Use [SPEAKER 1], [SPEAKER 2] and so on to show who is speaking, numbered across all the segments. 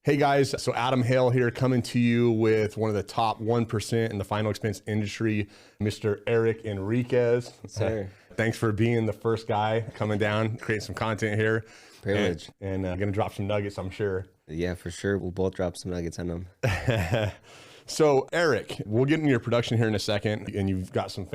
[SPEAKER 1] Hey guys, so Adam Hale here coming to you with one of the top 1% in the final expense industry, Mr. Eric Enriquez.
[SPEAKER 2] Sir.
[SPEAKER 1] Thanks for being the first guy coming down, creating some content here.
[SPEAKER 2] Privilege.
[SPEAKER 1] And gonna drop some nuggets, I'm sure.
[SPEAKER 2] Yeah, for sure. We'll both drop some nuggets on them.
[SPEAKER 1] So Eric, we'll get into your production here in a second, and you've got some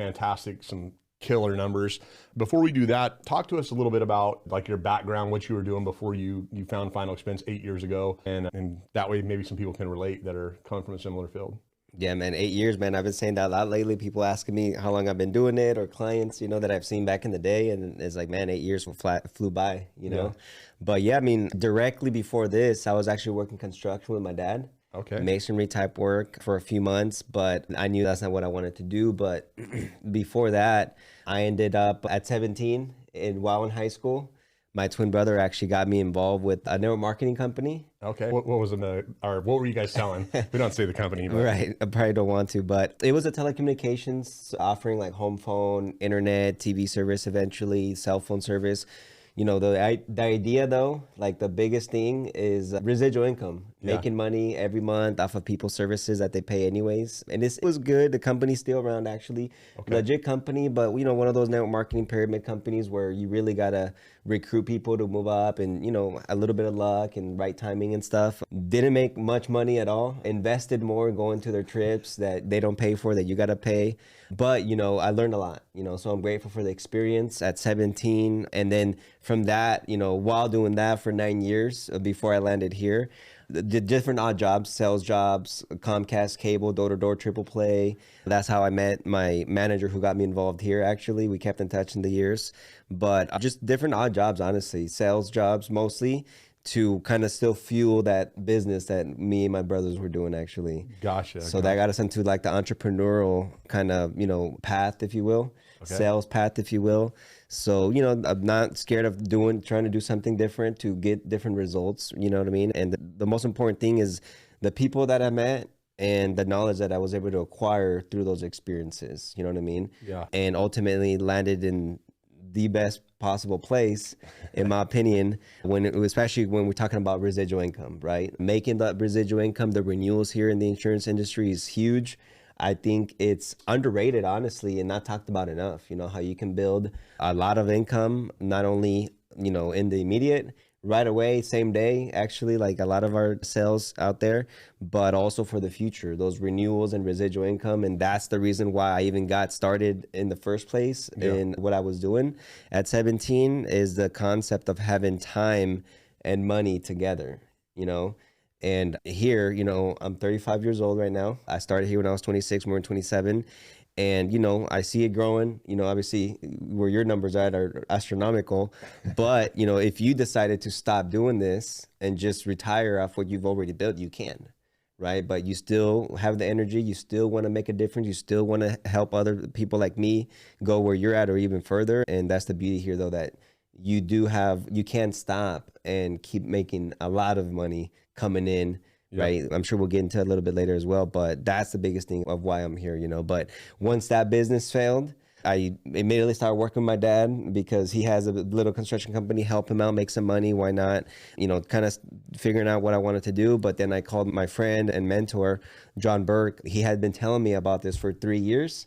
[SPEAKER 1] killer numbers. Before we do that, talk to us a little bit about like your background, what you were doing before you found Final Expense 8 years ago. And that way maybe some people can relate that are coming from a similar field.
[SPEAKER 2] Yeah, man, 8 years, man. I've been saying that a lot lately. People asking me how long I've been doing it, or clients, that I've seen back in the day. And it's like, man, 8 years flew by,
[SPEAKER 1] Yeah.
[SPEAKER 2] But yeah, I mean, directly before this, I was actually working construction with my dad.
[SPEAKER 1] Okay.
[SPEAKER 2] Masonry type work for a few months, but I knew that's not what I wanted to do. But before that, I ended up at 17 while in high school. My twin brother actually got me involved with a network marketing company.
[SPEAKER 1] Okay. What was what were you guys selling? We don't say the company, but.
[SPEAKER 2] Right. I probably don't want to, but it was a telecommunications offering, like home phone, internet, TV service, eventually cell phone service. The idea though, like the biggest thing is residual income, making money every month off of people's services that they pay anyways. And it was good. The company's still around, actually. Okay. Legit company, but one of those network marketing pyramid companies where you really got to recruit people to move up and, a little bit of luck and right timing and stuff. Didn't make much money at all. Invested more going to their trips that they don't pay for, that you got to pay. But, I learned a lot, so I'm grateful for the experience at 17. And then from that, while doing that for 9 years before I landed here, the different odd jobs, sales jobs, Comcast cable, door-to-door triple play. That's how I met my manager who got me involved here, actually. We kept in touch in the years. But just different odd jobs, honestly. Sales jobs mostly, to kind of still fuel that business that me and my brothers were doing, actually.
[SPEAKER 1] Gotcha.
[SPEAKER 2] So that got us into like the entrepreneurial kind of, path, if you will, sales path, if you will. So, I'm not scared of trying to do something different to get different results, you know what I mean? And the most important thing is the people that I met and the knowledge that I was able to acquire through those experiences, you know what I mean?
[SPEAKER 1] Yeah.
[SPEAKER 2] And ultimately landed in the best possible place, in my opinion, especially when we're talking about residual income, right? Making that residual income, the renewals here in the insurance industry is huge. I think it's underrated, honestly, and not talked about enough. How you can build a lot of income, not only, in the immediate, right away, same day, actually, like a lot of our sales out there, but also for the future, those renewals and residual income. And that's the reason why I even got started in the first place in what I was doing at 17, is the concept of having time and money together, And here, I'm 35 years old right now. I started here when I was 26, more than 27. And, I see it growing, obviously where your numbers are astronomical. But, if you decided to stop doing this and just retire off what you've already built, you can, right? But you still have the energy. You still want to make a difference. You still want to help other people like me go where you're at or even further. And that's the beauty here, though, that you can't stop and keep making a lot of money coming in. Yep. Right. I'm sure we'll get into it a little bit later as well, but that's the biggest thing of why I'm here, But once that business failed, I immediately started working with my dad because he has a little construction company, help him out, make some money. Why not? Kind of figuring out what I wanted to do. But then I called my friend and mentor, John Burke. He had been telling me about this for 3 years.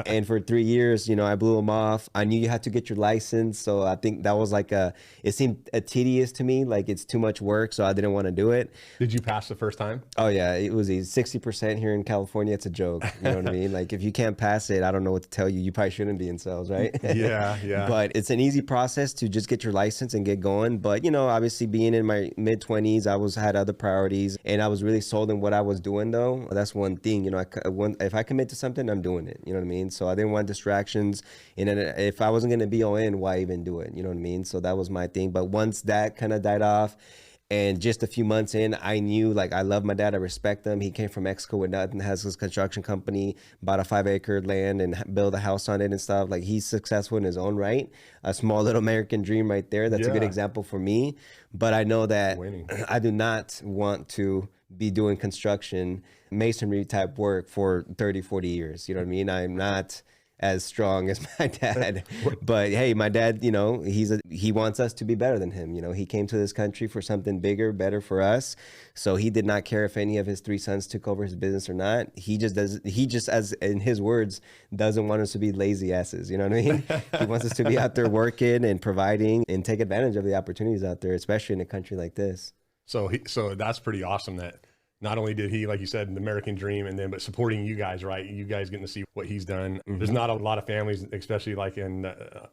[SPEAKER 2] And for 3 years, I blew him off. I knew you had to get your license. So I think that was it seemed tedious to me, like it's too much work. So I didn't want to do it.
[SPEAKER 1] Did you pass the first time?
[SPEAKER 2] Oh yeah. It was 60% here in California. It's a joke. You know what I mean? Like if you can't pass it, I don't know what to tell you. You probably shouldn't be in sales, right?
[SPEAKER 1] Yeah.
[SPEAKER 2] But it's an easy process to just get your license and get going. But, obviously being in my mid 20s, I had other priorities and I was really sold in what I was doing though. That's one thing, if I commit to something, I'm doing it. You know what I mean? So I didn't want distractions. And then if I wasn't going to be all in, why even do it? You know what I mean? So that was my thing. But once that kind of died off and just a few months in, I knew I love my dad. I respect him. He came from Mexico with nothing, has his construction company, bought a 5-acre land and built a house on it and stuff. Like he's successful in his own right. A small little American dream right there. That's a good example for me. But I know that I do not want to be doing construction, masonry type work for 30, 40 years. You know what I mean? as strong as my dad. But hey, my dad, you know, he wants us to be better than him. You know, he came to this country for something bigger, better for us. So he did not care if any of his 3 sons took over his business or not. He just, as in his words, doesn't want us to be lazy asses. You know what I mean? He wants us to be out there working and providing and take advantage of the opportunities out there, especially in a country like this.
[SPEAKER 1] So that's pretty awesome that not only did he, like you said, the American dream, and then, but supporting you guys, right? You guys getting to see what he's done. There's not a lot of families, especially like in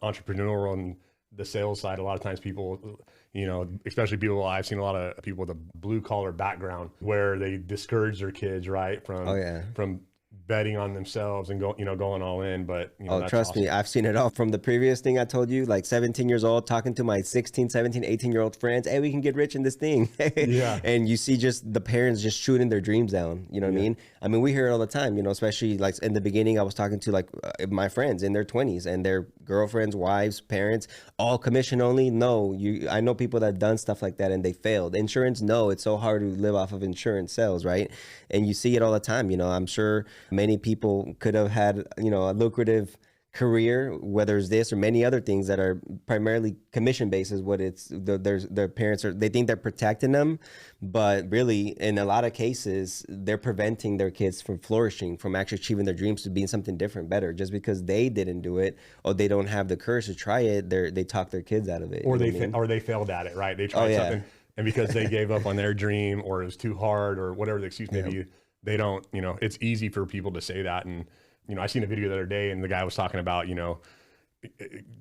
[SPEAKER 1] entrepreneurial and the sales side. A lot of times people, you know, especially people, I've seen a lot of people with a blue collar background where they discourage their kids, right? From betting on themselves and going all in. But you know,
[SPEAKER 2] trust me, I've seen it all. From the previous thing I told you, like 17 years old, talking to my 16, 17, 18-year-old friends, hey, we can get rich in this thing.
[SPEAKER 1] Yeah.
[SPEAKER 2] And you see just the parents just shooting their dreams down. You know what I mean? I mean, we hear it all the time, you know, especially like in the beginning, I was talking to like my friends in their 20s and their girlfriends, wives, parents, all commission only. No, I know people that have done stuff like that and they failed. Insurance, no, it's so hard to live off of insurance sales, right? And you see it all the time. You know, I'm sure many people could have had, you know, a lucrative career, whether it's this or many other things that are primarily commission based is what it's, their parents they think they're protecting them, but really in a lot of cases, they're preventing their kids from flourishing, from actually achieving their dreams to being something different, better, just because they didn't do it or they don't have the courage to try it. They talk their kids out of it.
[SPEAKER 1] Or they failed at it, right? They tried something and because they gave up on their dream or it was too hard or whatever the excuse may be, they don't, you know, it's easy for people to say that. And, you know, I seen a video the other day and the guy was talking about, you know,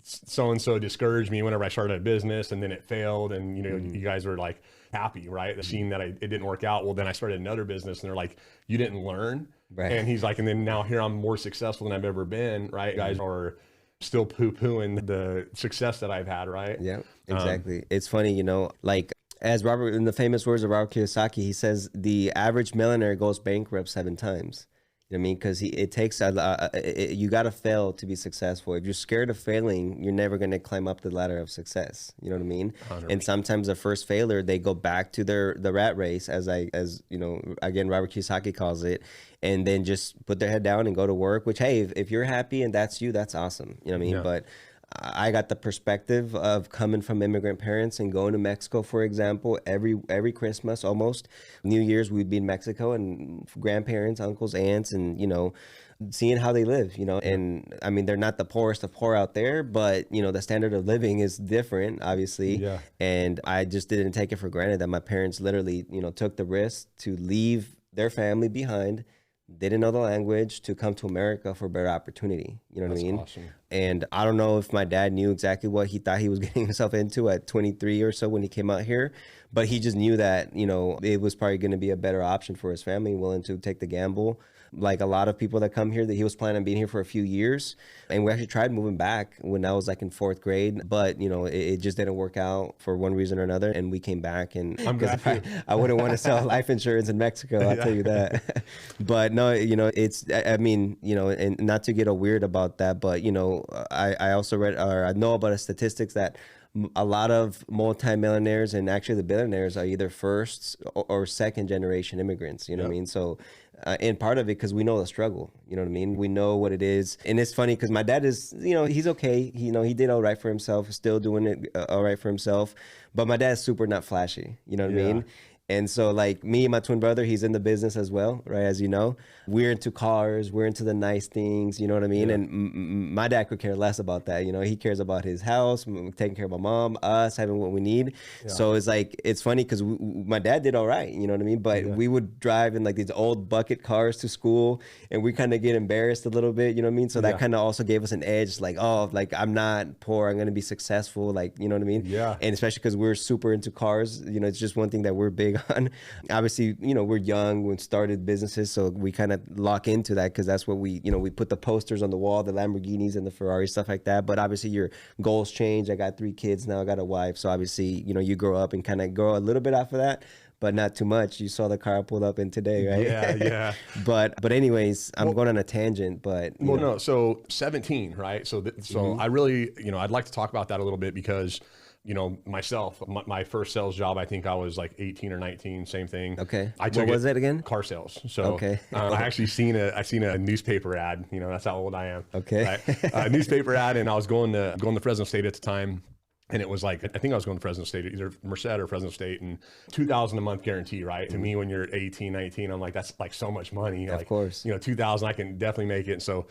[SPEAKER 1] so-and-so discouraged me whenever I started a business and then it failed. And, you know, you guys were like happy, right? Seeing that it didn't work out. Well, then I started another business and they're like, you didn't learn. Right. And he's like, and then now here I'm more successful than I've ever been. Right. You guys are still poo-pooing the success that I've had. Right.
[SPEAKER 2] Yeah, exactly. It's funny, you know, like, as Robert, in the famous words of Robert Kiyosaki, he says the average millionaire goes bankrupt 7 times. You know what I mean? Because it takes you got to fail to be successful. If you're scared of failing, you're never going to climb up the ladder of success. You know what I mean? 100%. And sometimes the first failure, they go back to the rat race, as you know, again, Robert Kiyosaki calls it, and then just put their head down and go to work. Which, hey, if you're happy and that's you, that's awesome. You know what I mean? Yeah. But I got the perspective of coming from immigrant parents and going to Mexico, for example, every Christmas, almost New Year's, we'd be in Mexico and grandparents, uncles, aunts, and, you know, seeing how they live, you know, and I mean, they're not the poorest of poor out there, but, you know, the standard of living is different, obviously. Yeah. And I just didn't take it for granted that my parents literally, you know, took the risk to leave their family behind. Didn't know the language to come to America for better opportunity. You know what I mean? Awesome. And I don't know if my dad knew exactly what he thought he was getting himself into at 23 or so when he came out here, but he just knew that, you know, it was probably going to be a better option for his family, willing to take the gamble. Like a lot of people that come here, that he was planning on being here for a few years. And we actually tried moving back when I was like in 4th grade, but you know, it just didn't work out for one reason or another. And we came back, and
[SPEAKER 1] I'm glad
[SPEAKER 2] I wouldn't want to sell life insurance in Mexico. I'll tell you that. But no, you know, I mean, you know, and not to get all weird about that, but you know, I also read, or I know about statistics that a lot of multimillionaires and actually the billionaires are either first or second generation immigrants, you know what I mean? So, and part of it, because we know the struggle, you know what I mean? We know what it is. And it's funny because my dad is, you know, he's okay. He, you know, he did all right for himself, still doing it all right for himself. But my dad's super not flashy, you know what I mean? And so like me and my twin brother, he's in the business as well, right? As you know, we're into cars, we're into the nice things, you know what I mean? Yeah. And my dad could care less about that. You know, he cares about his house, taking care of my mom, us, having what we need. Yeah. So it's like, it's funny because my dad did all right, you know what I mean? But we would drive in like these old bucket cars to school, and we kind of get embarrassed a little bit, you know what I mean? So that kind of also gave us an edge, like, oh, like I'm not poor, I'm going to be successful, like, you know what I mean? Yeah. And especially because we're super into cars, you know, it's just one thing that we're big on. Obviously, you know, we're young, we started businesses, so we kind of lock into that because that's what we, you know, we put the posters on the wall, the Lamborghinis and the Ferraris, stuff like that. But obviously your goals change. I got 3 kids now, I got a wife, so obviously, you know, you grow up and kind of grow a little bit off of that, but not too much. You saw the car I pulled up in today, right?
[SPEAKER 1] Yeah.
[SPEAKER 2] But anyways, I'm going on a tangent, but
[SPEAKER 1] no. So 17, right? So I really, you know, I'd like to talk about that a little bit because myself, my first sales job, I think I was like 18 or 19, same thing.
[SPEAKER 2] Okay.
[SPEAKER 1] I took
[SPEAKER 2] What was it again?
[SPEAKER 1] Car sales. So
[SPEAKER 2] Okay.
[SPEAKER 1] I actually seen a newspaper ad, that's how old I am.
[SPEAKER 2] Okay.
[SPEAKER 1] Right? A newspaper ad, and I was going to Fresno State at the time. And it was like, I think I was going to Fresno State, either Merced or Fresno State, and $2,000 a month guarantee, right? To me, when you're 18, 19, I'm like, that's like so much money.
[SPEAKER 2] Of course.
[SPEAKER 1] $2,000, I can definitely make it. And so,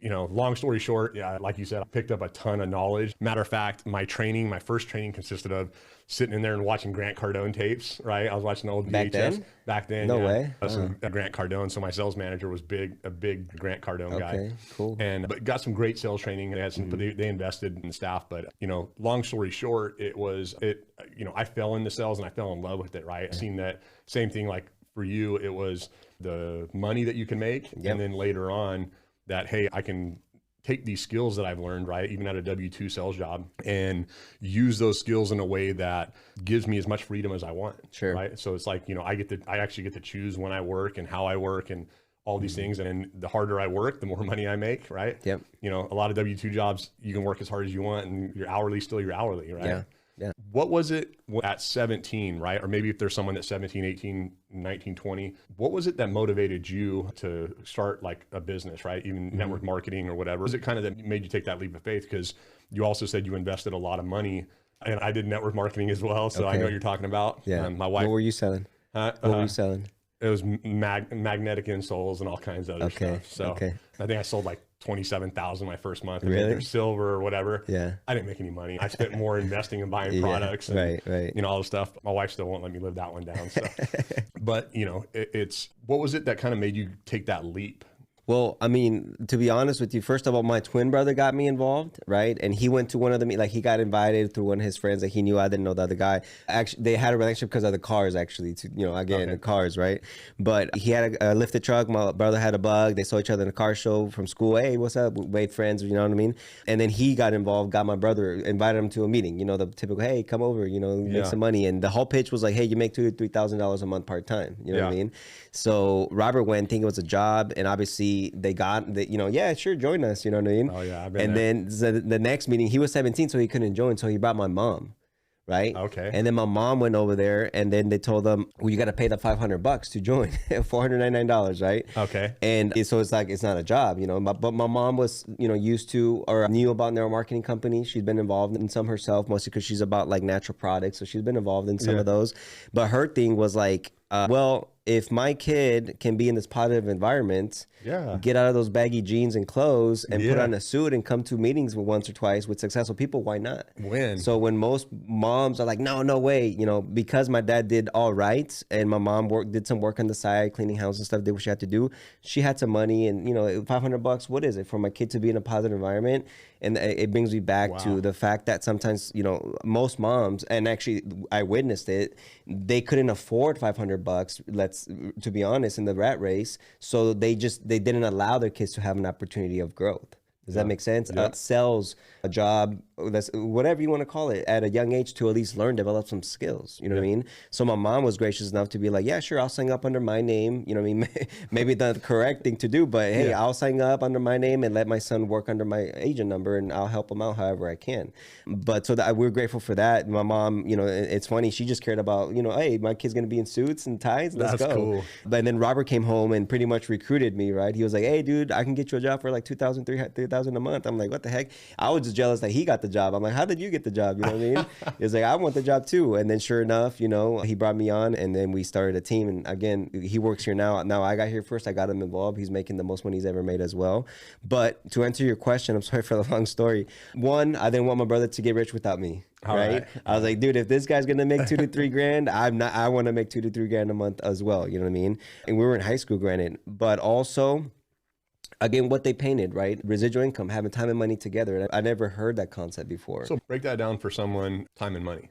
[SPEAKER 1] long story short, yeah, like you said, I picked up a ton of knowledge. Matter of fact, my first training consisted of sitting in there and watching Grant Cardone tapes, right? I was watching old VHS. Back then?
[SPEAKER 2] No way.
[SPEAKER 1] Grant Cardone. So my sales manager was a big Grant Cardone guy.
[SPEAKER 2] Okay, cool.
[SPEAKER 1] But got some great sales training. They had some, they invested in staff. But, long story short, I fell into sales and I fell in love with it, right? I've seen that same thing, like for you, it was the money that you can make. Yep. And then later on that, hey, I can take these skills that I've learned, right, even at a W-2 sales job, and use those skills in a way that gives me as much freedom as I want. Sure. Right. So it's like, I actually get to choose when I work and how I work and all these things. And the harder I work, the more money I make. Right. Yep. A lot of W-2 jobs, you can work as hard as you want and your hourly still your hourly. Right. Yeah. Yeah. What was it at 17, right? Or maybe if there's someone that's 17, 18, 19, 20, what was it that motivated you to start like a business, right? Even network marketing or whatever. Was it kind of that made you take that leap of faith? Because you also said you invested a lot of money, and I did network marketing as well. So I know what you're talking about. Yeah. My wife.
[SPEAKER 2] What were you selling? What were you selling?
[SPEAKER 1] It was magnetic insoles and all kinds of other stuff. So I think I sold like 27,000 my first month. Really? Silver or whatever. Yeah. I didn't make any money. I spent more investing and buying products and all the stuff. My wife still won't let me live that one down. So, but it's, what was it that kind of made you take that leap?
[SPEAKER 2] Well, I mean, to be honest with you, first of all, my twin brother got me involved, right? And he went to one of the, like he got invited through one of his friends that he knew. I didn't know the other guy. Actually, they had a relationship because of the cars, actually, the cars, right? But he had a lifted truck. My brother had a Bug. They saw each other in a car show from school. Hey, what's up? We made friends, you know what I mean? And then he got involved, got my brother, invited him to a meeting, the typical, hey, come over, make some money. And the whole pitch was like, hey, you make $2,000 to $3,000 a month part-time, you know what I mean? So Robert went thinking it was a job, and obviously they got yeah, sure, join us, you know what I mean? Oh yeah, I've been there. Then the next meeting, he was 17, so he couldn't join, so he brought my mom, right? Okay. And then my mom went over there, and then they told them, well, you got to pay the $500 to join, $499, right? Okay. And so it's like, it's not a job, but my mom was, used to, or knew about their marketing company. She'd been involved in some herself, mostly because she's about like natural products, so she's been involved in some of those. But her thing was like, well, if my kid can be in this positive environment, get out of those baggy jeans and clothes and put on a suit and come to meetings once or twice with successful people, why not? So when most moms are like, no way, because my dad did all right and my mom did some work on the side, cleaning house and stuff, did what she had to do. She had some money and, $500, what is it for my kid to be in a positive environment? And it brings me back to the fact that sometimes, most moms, and actually I witnessed it, they couldn't afford $500, to be honest, in the rat race. So they didn't allow their kids to have an opportunity of growth. Does that make sense? Sells a job, that's whatever you want to call it, at a young age to at least develop some skills. You know what I mean? So my mom was gracious enough to be like, yeah, sure, I'll sign up under my name. You know what I mean? Maybe the correct thing to do, but hey, I'll sign up under my name and let my son work under my agent number, and I'll help him out however I can. But so we're grateful for that. My mom, it's funny, she just cared about, hey, my kid's gonna be in suits and ties. Let's go. Cool. But then Robert came home and pretty much recruited me. Right? He was like, hey, dude, I can get you a job for like $2,000, $3,000 a month. I'm like, what the heck? I was just jealous that he got the job. I'm like, how did you get the job? You know what I mean? It's like, I want the job too. And then sure enough, he brought me on, and then we started a team. And again, he works here now. Now I got here first. I got him involved. He's making the most money he's ever made as well. But to answer your question, I'm sorry for the long story. One, I didn't want my brother to get rich without me. Right? I was like, dude, if this guy's gonna make $2,000 to $3,000, I want to make $2,000 to $3,000 a month as well. You know what I mean? And we were in high school, granted, but also, again, what they painted, right? Residual income, having time and money together. And I never heard that concept before. So break that down for someone, time and money.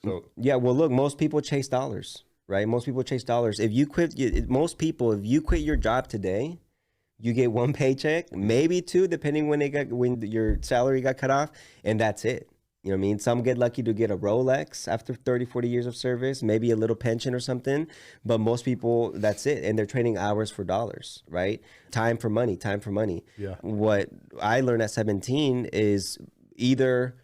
[SPEAKER 2] So yeah, well, look, most people chase dollars, right? Most people chase dollars. If you quit your job today, you get one paycheck, maybe two, depending when your salary got cut off, and that's it. You know what I mean? Some get lucky to get a Rolex after 30, 40 years of service, maybe a little pension or something. But most people, that's it. And they're trading hours for dollars, right? Time for money. Yeah. What I learned at 17 is either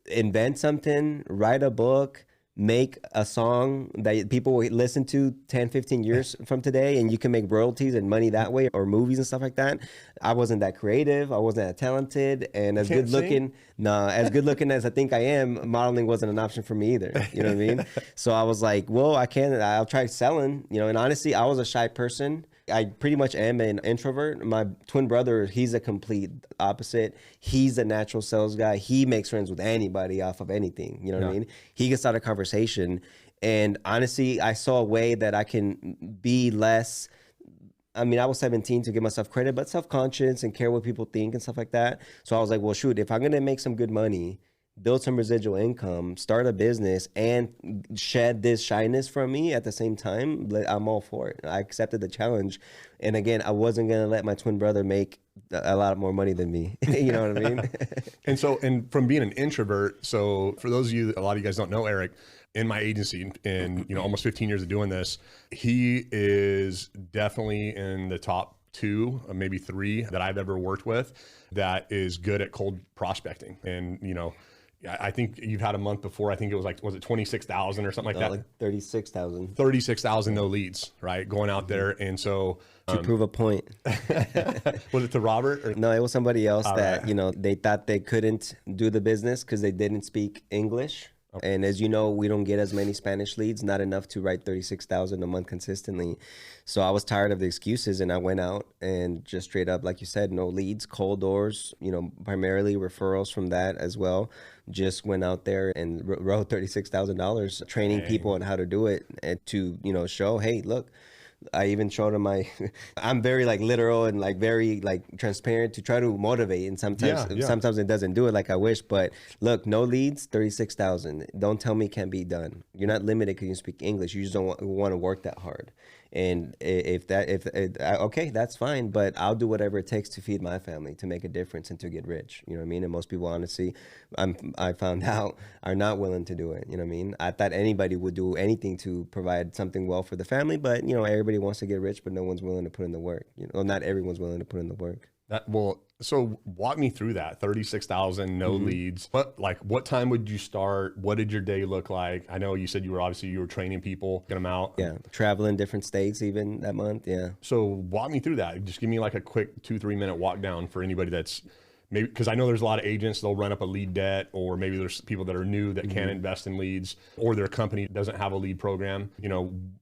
[SPEAKER 2] invent something, write a book, make a song that people will listen to 10, 15 years from today, and you can make royalties and money that way, or movies and stuff like that. I wasn't that creative. I wasn't that talented. And as good looking, as good looking as I think I am, modeling wasn't an option for me either. You know what I mean? So I was like, well, I'll try selling, and honestly, I was a shy person. I pretty much am an introvert. My twin brother, he's a complete opposite. He's a natural sales guy. He makes friends with anybody off of anything. You know what I mean? He can start a conversation. And honestly, I saw a way that I can be less. I mean, I was 17 to give myself credit, but self-conscious and care what people think and stuff like that. So I was like, well, shoot, if I'm going to make some good money, build some residual income, start a business, and shed this shyness from me at the same time, I'm all for it. I accepted the challenge. And again, I wasn't going to let my twin brother make a lot more money than me. You know what I mean?
[SPEAKER 1] And from being an introvert, so for those of you, a lot of you guys don't know Eric, in my agency and, almost 15 years of doing this, he is definitely in the top 2, maybe 3 that I've ever worked with that is good at cold prospecting. And, I think you've had a month before. I think it was was it 26,000 or something like that?
[SPEAKER 2] Like 36,000.
[SPEAKER 1] 36,000 no leads, right? Going out there. And so
[SPEAKER 2] to prove a point.
[SPEAKER 1] Was it to Robert? Or?
[SPEAKER 2] No, it was somebody else that,
[SPEAKER 1] right.
[SPEAKER 2] They thought they couldn't do the business because they didn't speak English. And as you know, we don't get as many Spanish leads, not enough to write 36,000 a month consistently. So I was tired of the excuses, and I went out and just straight up, like you said, no leads, cold doors, primarily referrals from that as well. Just went out there and wrote $36,000 training people on how to do it, and to, show, hey, look, I even showed him I'm very literal and very transparent to try to motivate. And sometimes it doesn't do it like I wish, but look, no leads, 36,000. Don't tell me it can't be done. You're not limited because you speak English. You just don't want to work that hard. And okay, that's fine, but I'll do whatever it takes to feed my family, to make a difference, and to get rich. You know what I mean? And most people, honestly, I found out, are not willing to do it. You know what I mean? I thought anybody would do anything to provide something well for the family, but everybody wants to get rich, but no one's willing to put in the work. Not everyone's willing to put in the work.
[SPEAKER 1] So walk me through that. 36,000, no leads. What time would you start? What did your day look like? I know you said you were training people, get them out.
[SPEAKER 2] Yeah, traveling different states even that month. Yeah.
[SPEAKER 1] So walk me through that. Just give me a quick 2-3 minute walk down for anybody that's maybe, because I know there's a lot of agents, they'll run up a lead debt, or maybe there's people that are new that can't invest in leads, or their company doesn't have a lead program.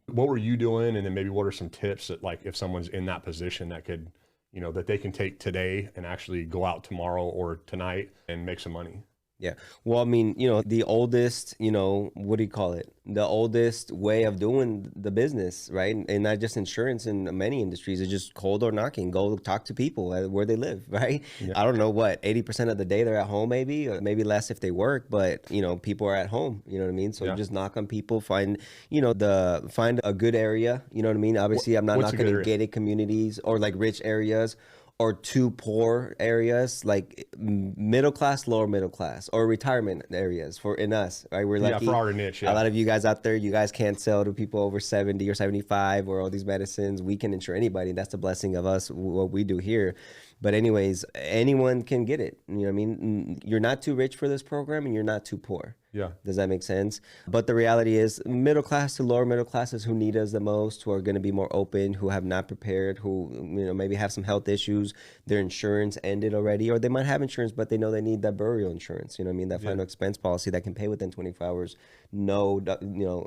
[SPEAKER 1] What were you doing? And then maybe what are some tips that if someone's in that position that could, that they can take today and actually go out tomorrow or tonight and make some money?
[SPEAKER 2] Yeah. Well, I mean, the oldest, what do you call it? The oldest way of doing the business, right? And not just insurance, in many industries, is just cold door knocking. Go talk to people where they live, right? Yeah. I don't know 80% of the day they're at home, maybe, or maybe less if they work, but people are at home, you know what I mean? So just knock on people, find a good area, you know what I mean? Obviously, I'm not knocking in gated communities or rich areas, or too poor areas, like middle class, lower middle class, or retirement areas in us, right? We're lucky.
[SPEAKER 1] Yeah, for our niche. Yeah.
[SPEAKER 2] A lot of you guys out there, you guys can't sell to people over 70 or 75 or all these medicines. We can insure anybody. That's the blessing of us, what we do here. But anyways, anyone can get it. You know what I mean? You're not too rich for this program, and you're not too poor.
[SPEAKER 1] Yeah.
[SPEAKER 2] Does that make sense? But the reality is, middle class to lower middle classes who need us the most, who are going to be more open, who have not prepared, who maybe have some health issues, their insurance ended already, or they might have insurance, but they know they need that burial insurance. You know what I mean? That final expense policy that can pay within 24 hours, no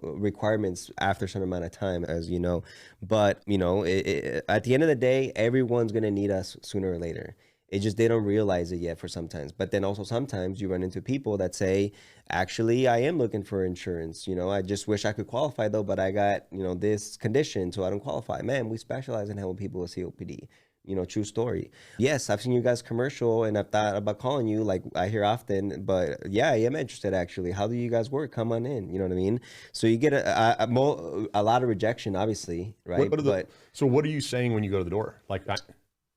[SPEAKER 2] requirements after a certain amount of time, as you know. But at the end of the day, everyone's going to need us sooner or later. It just, they don't realize it yet for sometimes. But then also sometimes you run into people that say, actually, I am looking for insurance. I just wish I could qualify though, but I got, this condition, so I don't qualify. Man, we specialize in helping people with COPD. True story. Yes, I've seen you guys commercial, and I've thought about calling you, I hear often, but yeah, I am interested actually. How do you guys work? Come on in. You know what I mean? So you get a lot of rejection, obviously, right?
[SPEAKER 1] So what are you saying when you go to the door?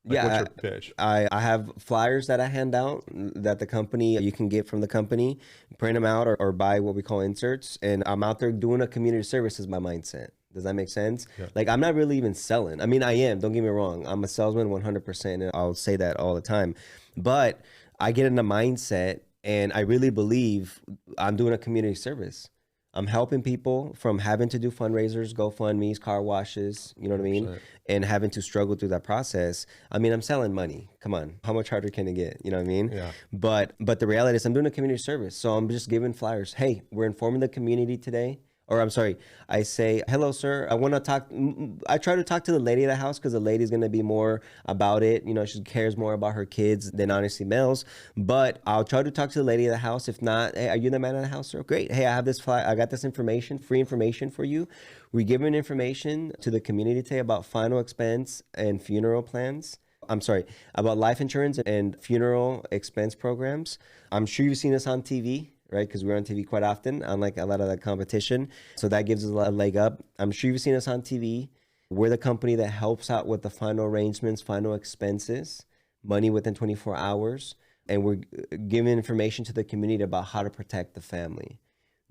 [SPEAKER 1] What's your pitch?
[SPEAKER 2] I have flyers that I hand out that the company, you can get from the company, print them out or buy what we call inserts. And I'm out there doing a community service is my mindset. Does that make sense? Yeah. I'm not really even selling. I mean, I am, don't get me wrong. I'm a salesman 100%, and I'll say that all the time. But I get in the mindset And I really believe I'm doing a community service. I'm helping people from having to do fundraisers, GoFundMe's, car washes, you know what I mean?
[SPEAKER 1] 100%.
[SPEAKER 2] And having to struggle through that process. I mean, I'm selling money. Come on. How much harder can it get? You know what I mean?
[SPEAKER 1] Yeah.
[SPEAKER 2] But the reality is I'm doing a community service. So I'm just giving flyers. Hey, we're informing the community today. Or I'm sorry, I say, hello, sir. I want to talk. I try to talk to the lady of the house because the lady's going to be more about it. You know, she cares more about her kids than honestly males. But I'll try to talk to the lady of the house. If not, hey, are you the man of the house, sir? Great. Hey, I have this fly. I got this information, free information for you. We're giving information to the community today about final expense and funeral plans. I'm sorry, about life insurance and funeral expense programs. I'm sure you've seen us on TV, right? Because we're on TV quite often, unlike a lot of the competition. So that gives us a leg up. I'm sure you've seen us on TV. We're the company that helps out with the final arrangements, final expenses, money within 24 hours. And we're giving information to the community about how to protect the family.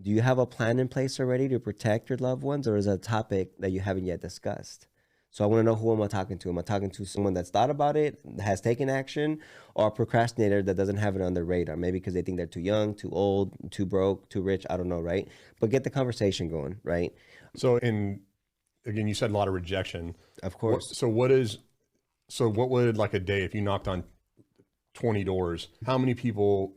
[SPEAKER 2] Do you have a plan in place already to protect your loved ones, or is it a topic that you haven't yet discussed? So I want to know, who am I talking to? Am I talking to someone that's thought about it, has taken action, or a procrastinator that doesn't have it on their radar? Maybe because they think they're too young, too old, too broke, too rich. I don't know, right? But get the conversation going, right?
[SPEAKER 1] So, again, you said a lot of rejection.
[SPEAKER 2] Of course.
[SPEAKER 1] So what would, like, a day, if you knocked on 20 doors, how many people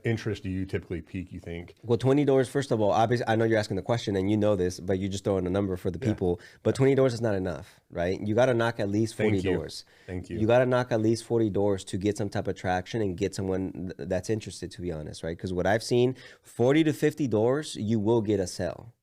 [SPEAKER 1] interest do you typically peak, you think?
[SPEAKER 2] Well, 20 doors, first of all, obviously, I know you're asking the question and you know this, but you just throw in a number for the people. But 20 doors is not enough, right? You got to knock at least 40 doors.
[SPEAKER 1] Thank you.
[SPEAKER 2] You got to knock at least 40 doors to get some type of traction and get someone that's interested, to be honest, right? Because what I've seen, 40 to 50 doors, you will get a sale,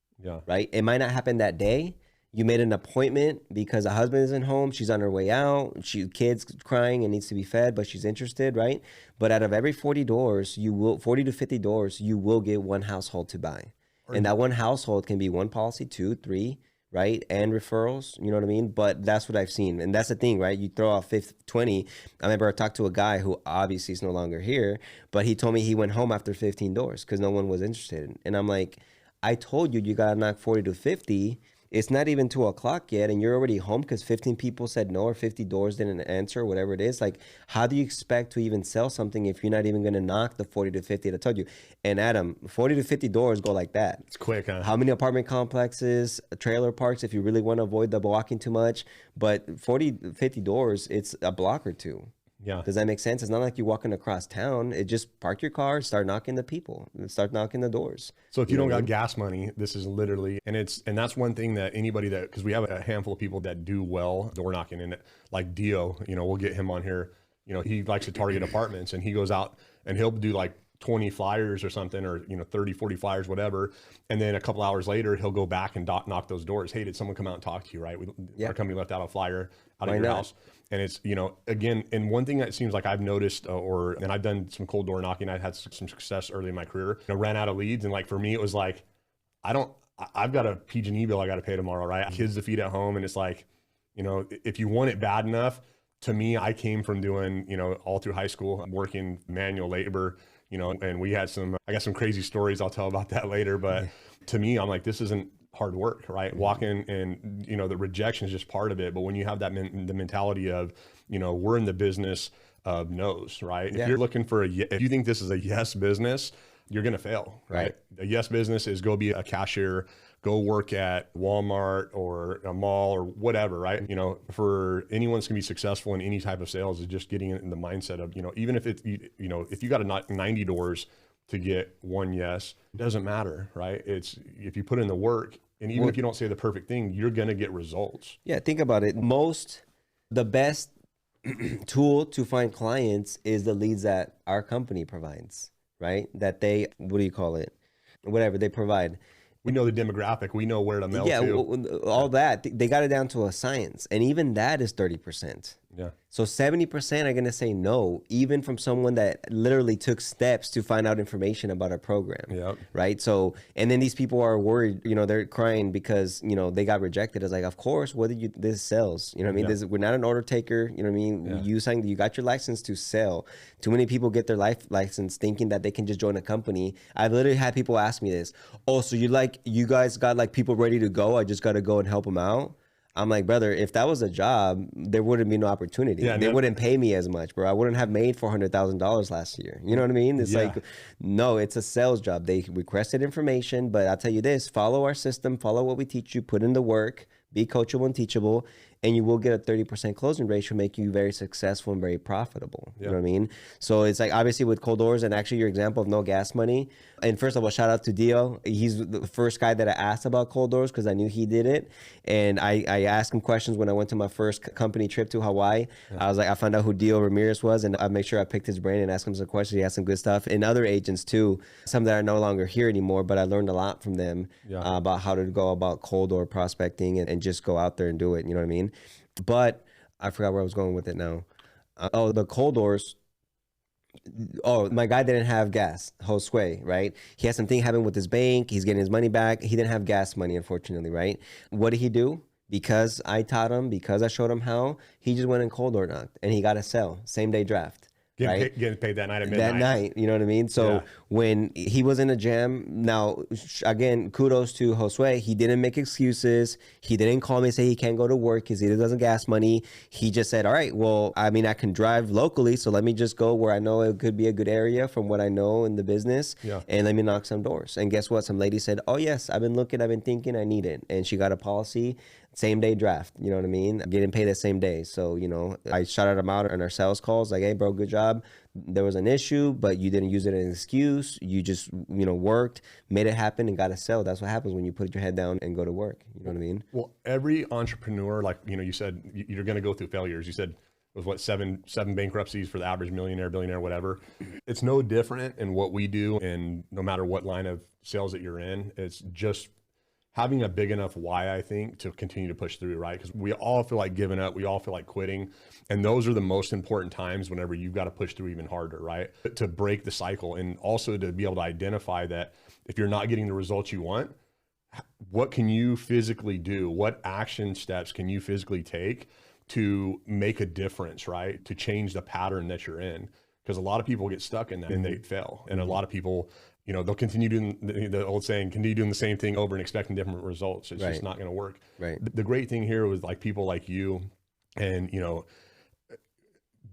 [SPEAKER 2] right? It might not happen that day. You made an appointment because a husband isn't home. She's on her way out. Kid's crying and needs to be fed, but she's interested, right? But out of every 40 doors, 40 to 50 doors, you will get one household to buy. And that one household can be one policy, 2, 3, right? And referrals, you know what I mean? But that's what I've seen. And that's the thing, right? You throw out 20. I remember I talked to a guy who obviously is no longer here, but he told me he went home after 15 doors because no one was interested. And I'm like, I told you, you got to knock 40 to 50. It's not even 2 o'clock yet, and you're already home because 15 people said no, or 50 doors didn't answer, or whatever it is. Like, how do you expect to even sell something if you're not even going to knock the 40 to 50 that I told you? And Adam, 40 to 50 doors go like that.
[SPEAKER 1] It's quick, huh?
[SPEAKER 2] How many apartment complexes, trailer parks, if you really want to avoid the walking too much? But 40, 50 doors, it's a block or two.
[SPEAKER 1] Yeah.
[SPEAKER 2] Does that make sense? It's not like you're walking across town. It just park your car, start knocking the people, start knocking the doors.
[SPEAKER 1] So if you don't got gas money, this is literally, and that's one thing that anybody because we have a handful of people that do well door knocking, and like Dio, we'll get him on here. He likes to target apartments, and he goes out and he'll do like 20 flyers or something, or 30, 40 flyers, whatever. And then a couple hours later, he'll go back and knock those doors. Hey, did someone come out and talk to you? Right? Our company left out a flyer out of your house. And it's, again, and one thing that seems like I've noticed, and I've done some cold door knocking. I had some success early in my career. Ran out of leads. And like, for me, it was like, I've got a PG&E bill I got to pay tomorrow, right? Kids to feed at home. And it's like, if you want it bad enough, to me, I came from doing, all through high school, working manual labor, and I got some crazy stories. I'll tell about that later. But to me, I'm like, this isn't hard work, right? Walking, and the rejection is just part of it. But when you have the mentality of, we're in the business of no's, right? If you're looking for if you think this is a yes business, you're going to fail, right? A yes business is go be a cashier, go work at Walmart or a mall or whatever, right? For anyone's going to be successful in any type of sales is just getting in the mindset of, even if it's, if you got to knock 90 doors to get one yes, it doesn't matter, right? It's if you put in the work, and even if you don't say the perfect thing, you're going to get results.
[SPEAKER 2] Yeah, think about it. The best tool to find clients is the leads that our company provides, right? That what do you call it? Whatever they provide.
[SPEAKER 1] We know the demographic. We know where to mail to.
[SPEAKER 2] Yeah, all that. They got it down to a science. And even that is 30%.
[SPEAKER 1] Yeah.
[SPEAKER 2] So 70% are going to say no, even from someone that literally took steps to find out information about our program.
[SPEAKER 1] Yep.
[SPEAKER 2] Right. So, and then these people are worried, they're crying because, they got rejected. It's like, of course, this sells, what I mean? We're not an order taker. You know what I mean? Yeah. You saying you got your license to sell. Too many people get their license thinking that they can just join a company. I've literally had people ask me this. Oh, so you guys got like people ready to go? I just got to go and help them out. I'm like, brother, if that was a job, there wouldn't be no opportunity.
[SPEAKER 1] Yeah,
[SPEAKER 2] they
[SPEAKER 1] no.
[SPEAKER 2] wouldn't pay me as much, bro. I wouldn't have made $400,000 last year. You know what I mean? It's
[SPEAKER 1] Yeah.
[SPEAKER 2] like, no, it's a sales job. They requested information, but I'll tell you this, follow our system, follow what we teach you, put in the work, be coachable and teachable, and you will get a 30% closing ratio, make you very successful and very profitable. You know what I mean? So it's like, obviously with cold doors, and actually your example of no gas money. And first of all, shout out to Dio. He's the first guy that I asked about cold doors because I knew he did it. And I asked him questions when I went to my first company trip to Hawaii. I was like, I found out who Dio Ramirez was, and I made sure I picked his brain and asked him some questions. He had some good stuff. And other agents too, some that are no longer here anymore, but I learned a lot from them about how to go about cold door prospecting and just go out there and do it. You know what I mean? But I forgot where I was going with it now. The cold doors. Oh, my guy didn't have gas, Josue, right? He had something happen with his bank. He's getting his money back. He didn't have gas money, unfortunately, right? What did he do? Because I taught him, because I showed him how, he just went and cold door knocked, and he got a sell, same day draft.
[SPEAKER 1] Getting paid that night at midnight.
[SPEAKER 2] That night, you know what I mean? So when he was in a jam, now, again, kudos to Josue. He didn't make excuses. He didn't call me and say he can't go to work because he doesn't gas money. He just said, all right, well, I mean, I can drive locally, so let me just go where I know it could be a good area from what I know in the business, and let me knock some doors. And guess what? Some lady said, oh, yes, I've been looking, I've been thinking, I need it. And she got a policy. Same day draft, you know what I mean? Getting paid that same day. So, you know, I shouted him out on our sales calls, like, hey, bro, good job. There was an issue, but you didn't use it as an excuse. You just, you know, worked, made it happen, and got a sell. That's what happens when you put your head down and go to work. You know what I mean?
[SPEAKER 1] Well, every entrepreneur, like, you know, you said you're going to go through failures. You said it was what, seven bankruptcies for the average millionaire, billionaire, whatever. It's no different in what we do, and no matter what line of sales that you're in, it's just having a big enough why, I think, to continue to push through, right? Because we all feel like giving up. We all feel like quitting. And those are the most important times whenever you've got to push through even harder, right? To break the cycle, and also to be able to identify that if you're not getting the results you want, what can you physically do? What action steps can you physically take to make a difference, right? To change the pattern that you're in. Because a lot of people get stuck in that and they fail. And a lot of people, you know, they'll continue doing the old saying, continue doing the same thing over and expecting different results. It's just not going to work.
[SPEAKER 2] Right.
[SPEAKER 1] The great thing here was like people like you, and, you know,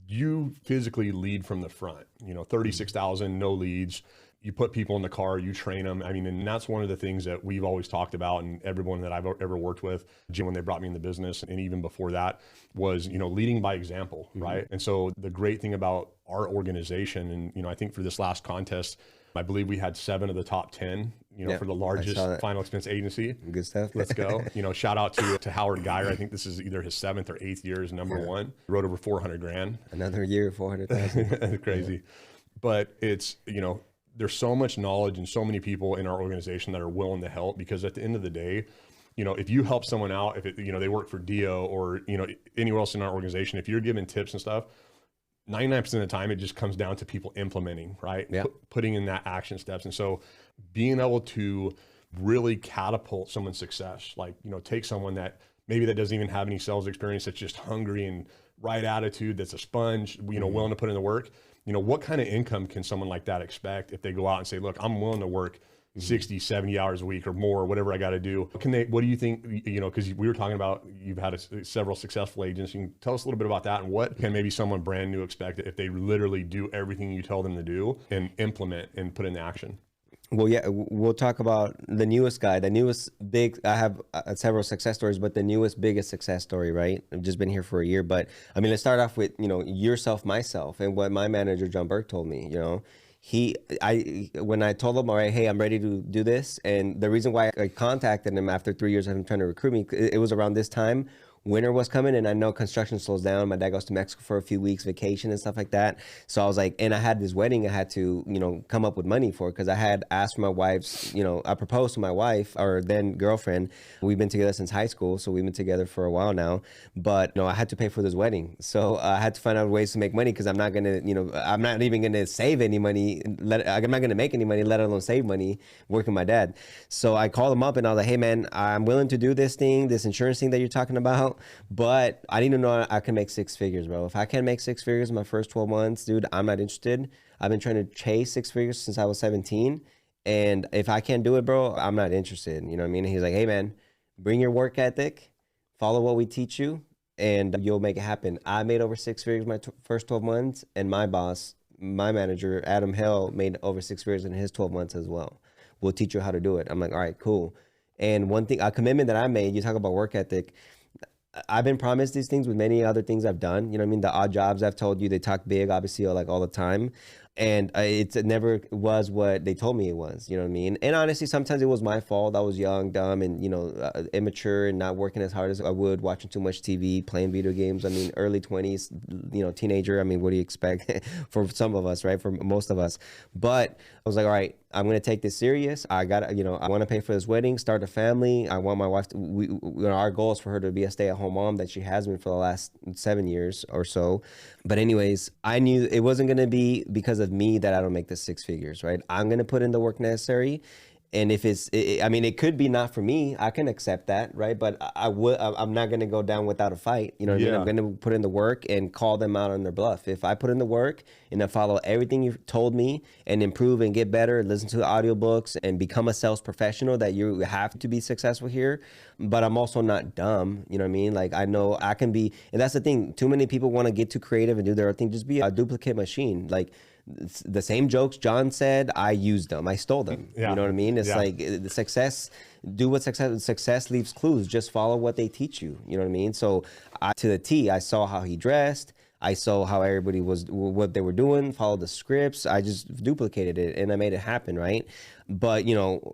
[SPEAKER 1] you physically lead from the front, you know, 36,000, no leads. You put people in the car, you train them. I mean, and that's one of the things that we've always talked about, and everyone that I've ever worked with, Jim, when they brought me in the business, and even before that, was, you know, leading by example, right? And so the great thing about our organization, and, you know, I think for this last contest, I believe we had 7 of the top 10, you know, for the largest final expense agency.
[SPEAKER 2] Good stuff.
[SPEAKER 1] Let's go. You know, shout out to Howard Geyer. I think this is either his 7th or 8th year as number one. Wrote over 400 grand.
[SPEAKER 2] Another year, 400,000.
[SPEAKER 1] Crazy. But it's, you know, there's so much knowledge and so many people in our organization that are willing to help, because at the end of the day, you know, if you help someone out, if it, you know, they work for Dio or, you know, anywhere else in our organization, if you're giving tips and stuff, 99% of the time, it just comes down to people implementing, right? Putting in that action steps. And so being able to really catapult someone's success, like, you know, take someone that maybe that doesn't even have any sales experience, that's just hungry and right attitude, that's a sponge, you know, willing to put in the work. You know, what kind of income can someone like that expect if they go out and say, look, I'm willing to work 60, 70 hours a week or more, whatever I got to do. What do you think, you know, because we were talking about, you've had several successful agents. You can tell us a little bit about that, and what can maybe someone brand new expect if they literally do everything you tell them to do and implement and put into action? Well,
[SPEAKER 2] yeah, we'll talk about the newest guy, the newest big, I have several success stories, but the newest, biggest success story, right? I've just been here for a year, but I mean, let's start off with, you know, yourself, myself, and what my manager, John Burke, told me, you know. When I told him, all right, hey, I'm ready to do this. And the reason why I contacted him after 3 years of him trying to recruit me, it was around this time. Winter was coming, and I know construction slows down. My dad goes to Mexico for a few weeks, vacation and stuff like that. So I was like, and I had this wedding I had to, you know, come up with money for, because I had asked my wife's, you know, I proposed to my wife, or then girlfriend. We've been together since high school, so we've been together for a while now. But, you know, I had to pay for this wedding. So I had to find out ways to make money, because I'm not going to, you know, I'm not even going to save any money. I'm not going to make any money, let alone save money working with my dad. So I called him up and I was like, hey, man, I'm willing to do this thing, this insurance thing that you're talking about. But I need to know I can make 6 figures, bro. If I can't make 6 figures in my first 12 months, dude, I'm not interested. I've been trying to chase 6 figures since I was 17. And if I can't do it, bro, I'm not interested. You know what I mean? And he's like, hey, man, bring your work ethic, follow what we teach you, and you'll make it happen. I made over 6 figures my first 12 months, and my boss, my manager, Adam Hale, made over 6 figures in his 12 months as well. We'll teach you how to do it. I'm like, all right, cool. And one thing, a commitment that I made, you talk about work ethic. I've been promised these things with many other things I've done. You know what I mean? The odd jobs I've told you, they talk big, obviously, like all the time. And it never was what they told me it was, you know what I mean? And honestly, sometimes it was my fault. I was young, dumb, and, immature, and not working as hard as I would, watching too much TV, playing video games. I mean, early 20s, teenager. I mean, what do you expect for some of us, right? For most of us. But I was like, all right, I'm going to take this serious. I got to, I want to pay for this wedding, start a family. I want my wife to, our goal is for her to be a stay-at-home mom that she has been for the last 7 years or so. But anyways, I knew it wasn't going to be because of me that I don't make the 6 figures, right? I'm going to put in the work necessary. And if it could be not for me, I can accept that, right? But I'm not going to go down without a fight. You know what I mean? I'm going to put in the work and call them out on their bluff. If I put in the work and I follow everything you've told me and improve and get better, listen to the audiobooks and become a sales professional, that you have to be successful here. But I'm also not dumb. You know what I mean? Like, I know I can be, and that's the thing. Too many people want to get too creative and do their own thing. Just be a duplicate machine. Like, the same jokes John said, I used them. I stole them. Yeah. You know what I mean? It's like the success, do what success leaves clues. Just follow what they teach you. You know what I mean? So to the T, I saw how he dressed. I saw how everybody was, what they were doing, followed the scripts. I just duplicated it and I made it happen, right? But,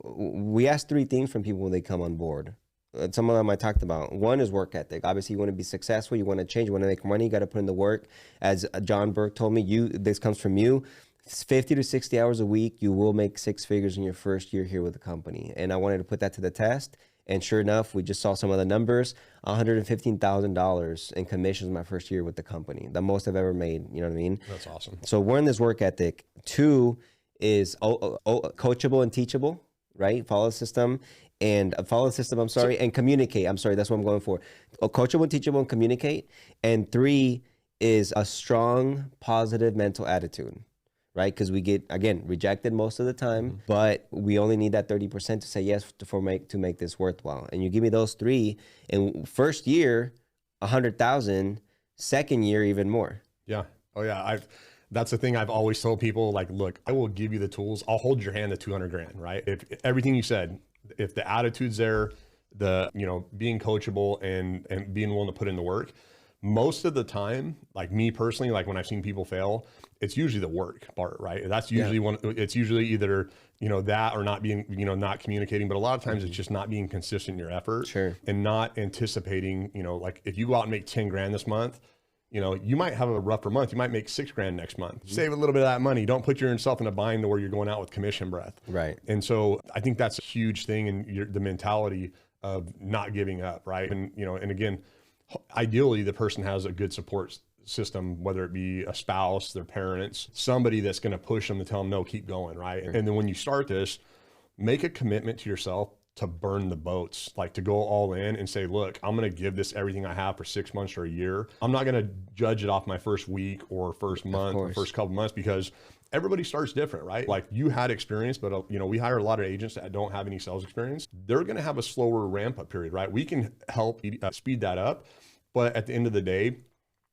[SPEAKER 2] we ask 3 things from people when they come on board. Some of them I talked about. One is work ethic. Obviously, you want to be successful. You want to change. You want to make money. You got to put in the work. As John Burke told me, this comes from you. 50 to 60 hours a week, you will make 6 figures in your first year here with the company. And I wanted to put that to the test. And sure enough, we just saw some of the numbers. $115,000 in commissions my first year with the company. The most I've ever made. You know what I mean?
[SPEAKER 1] That's awesome.
[SPEAKER 2] So 1 is work ethic. 2 is coachable and teachable, right? Follow the system. And and communicate. That's what I'm going for. Coachable, teachable, and communicate. And 3 is a strong, positive mental attitude, right? Because we get, again, rejected most of the time, but we only need that 30% to say yes to make this worthwhile. And you give me those 3, and first year, 100,000, second year, even more.
[SPEAKER 1] Yeah. Oh yeah. That's the thing I've always told people, like, look, I will give you the tools. I'll hold your hand to 200 grand, right? If everything you said, if the attitude's there, being coachable and being willing to put in the work, most of the time, like me personally, like when I've seen people fail, it's usually the work part, right? That's usually it's usually either, that or not being, not communicating, but a lot of times it's just not being consistent in your effort.
[SPEAKER 2] Sure.
[SPEAKER 1] And not anticipating, like if you go out and make 10 grand this month, you might have a rougher month. You might make 6 grand next month. Save a little bit of that money. Don't put yourself in a bind where you're going out with commission breath.
[SPEAKER 2] Right.
[SPEAKER 1] And so I think that's a huge thing in the mentality of not giving up, right? And, and again, ideally the person has a good support system, whether it be a spouse, their parents, somebody that's going to push them to tell them, no, keep going, right? And then when you start this, make a commitment to yourself to burn the boats, like to go all in and say, look, I'm going to give this everything I have for 6 months or a year. I'm not going to judge it off my first week or first month or first couple months, because everybody starts different, right? Like you had experience, but we hire a lot of agents that don't have any sales experience. They're going to have a slower ramp up period, right? We can help speed that up. But at the end of the day,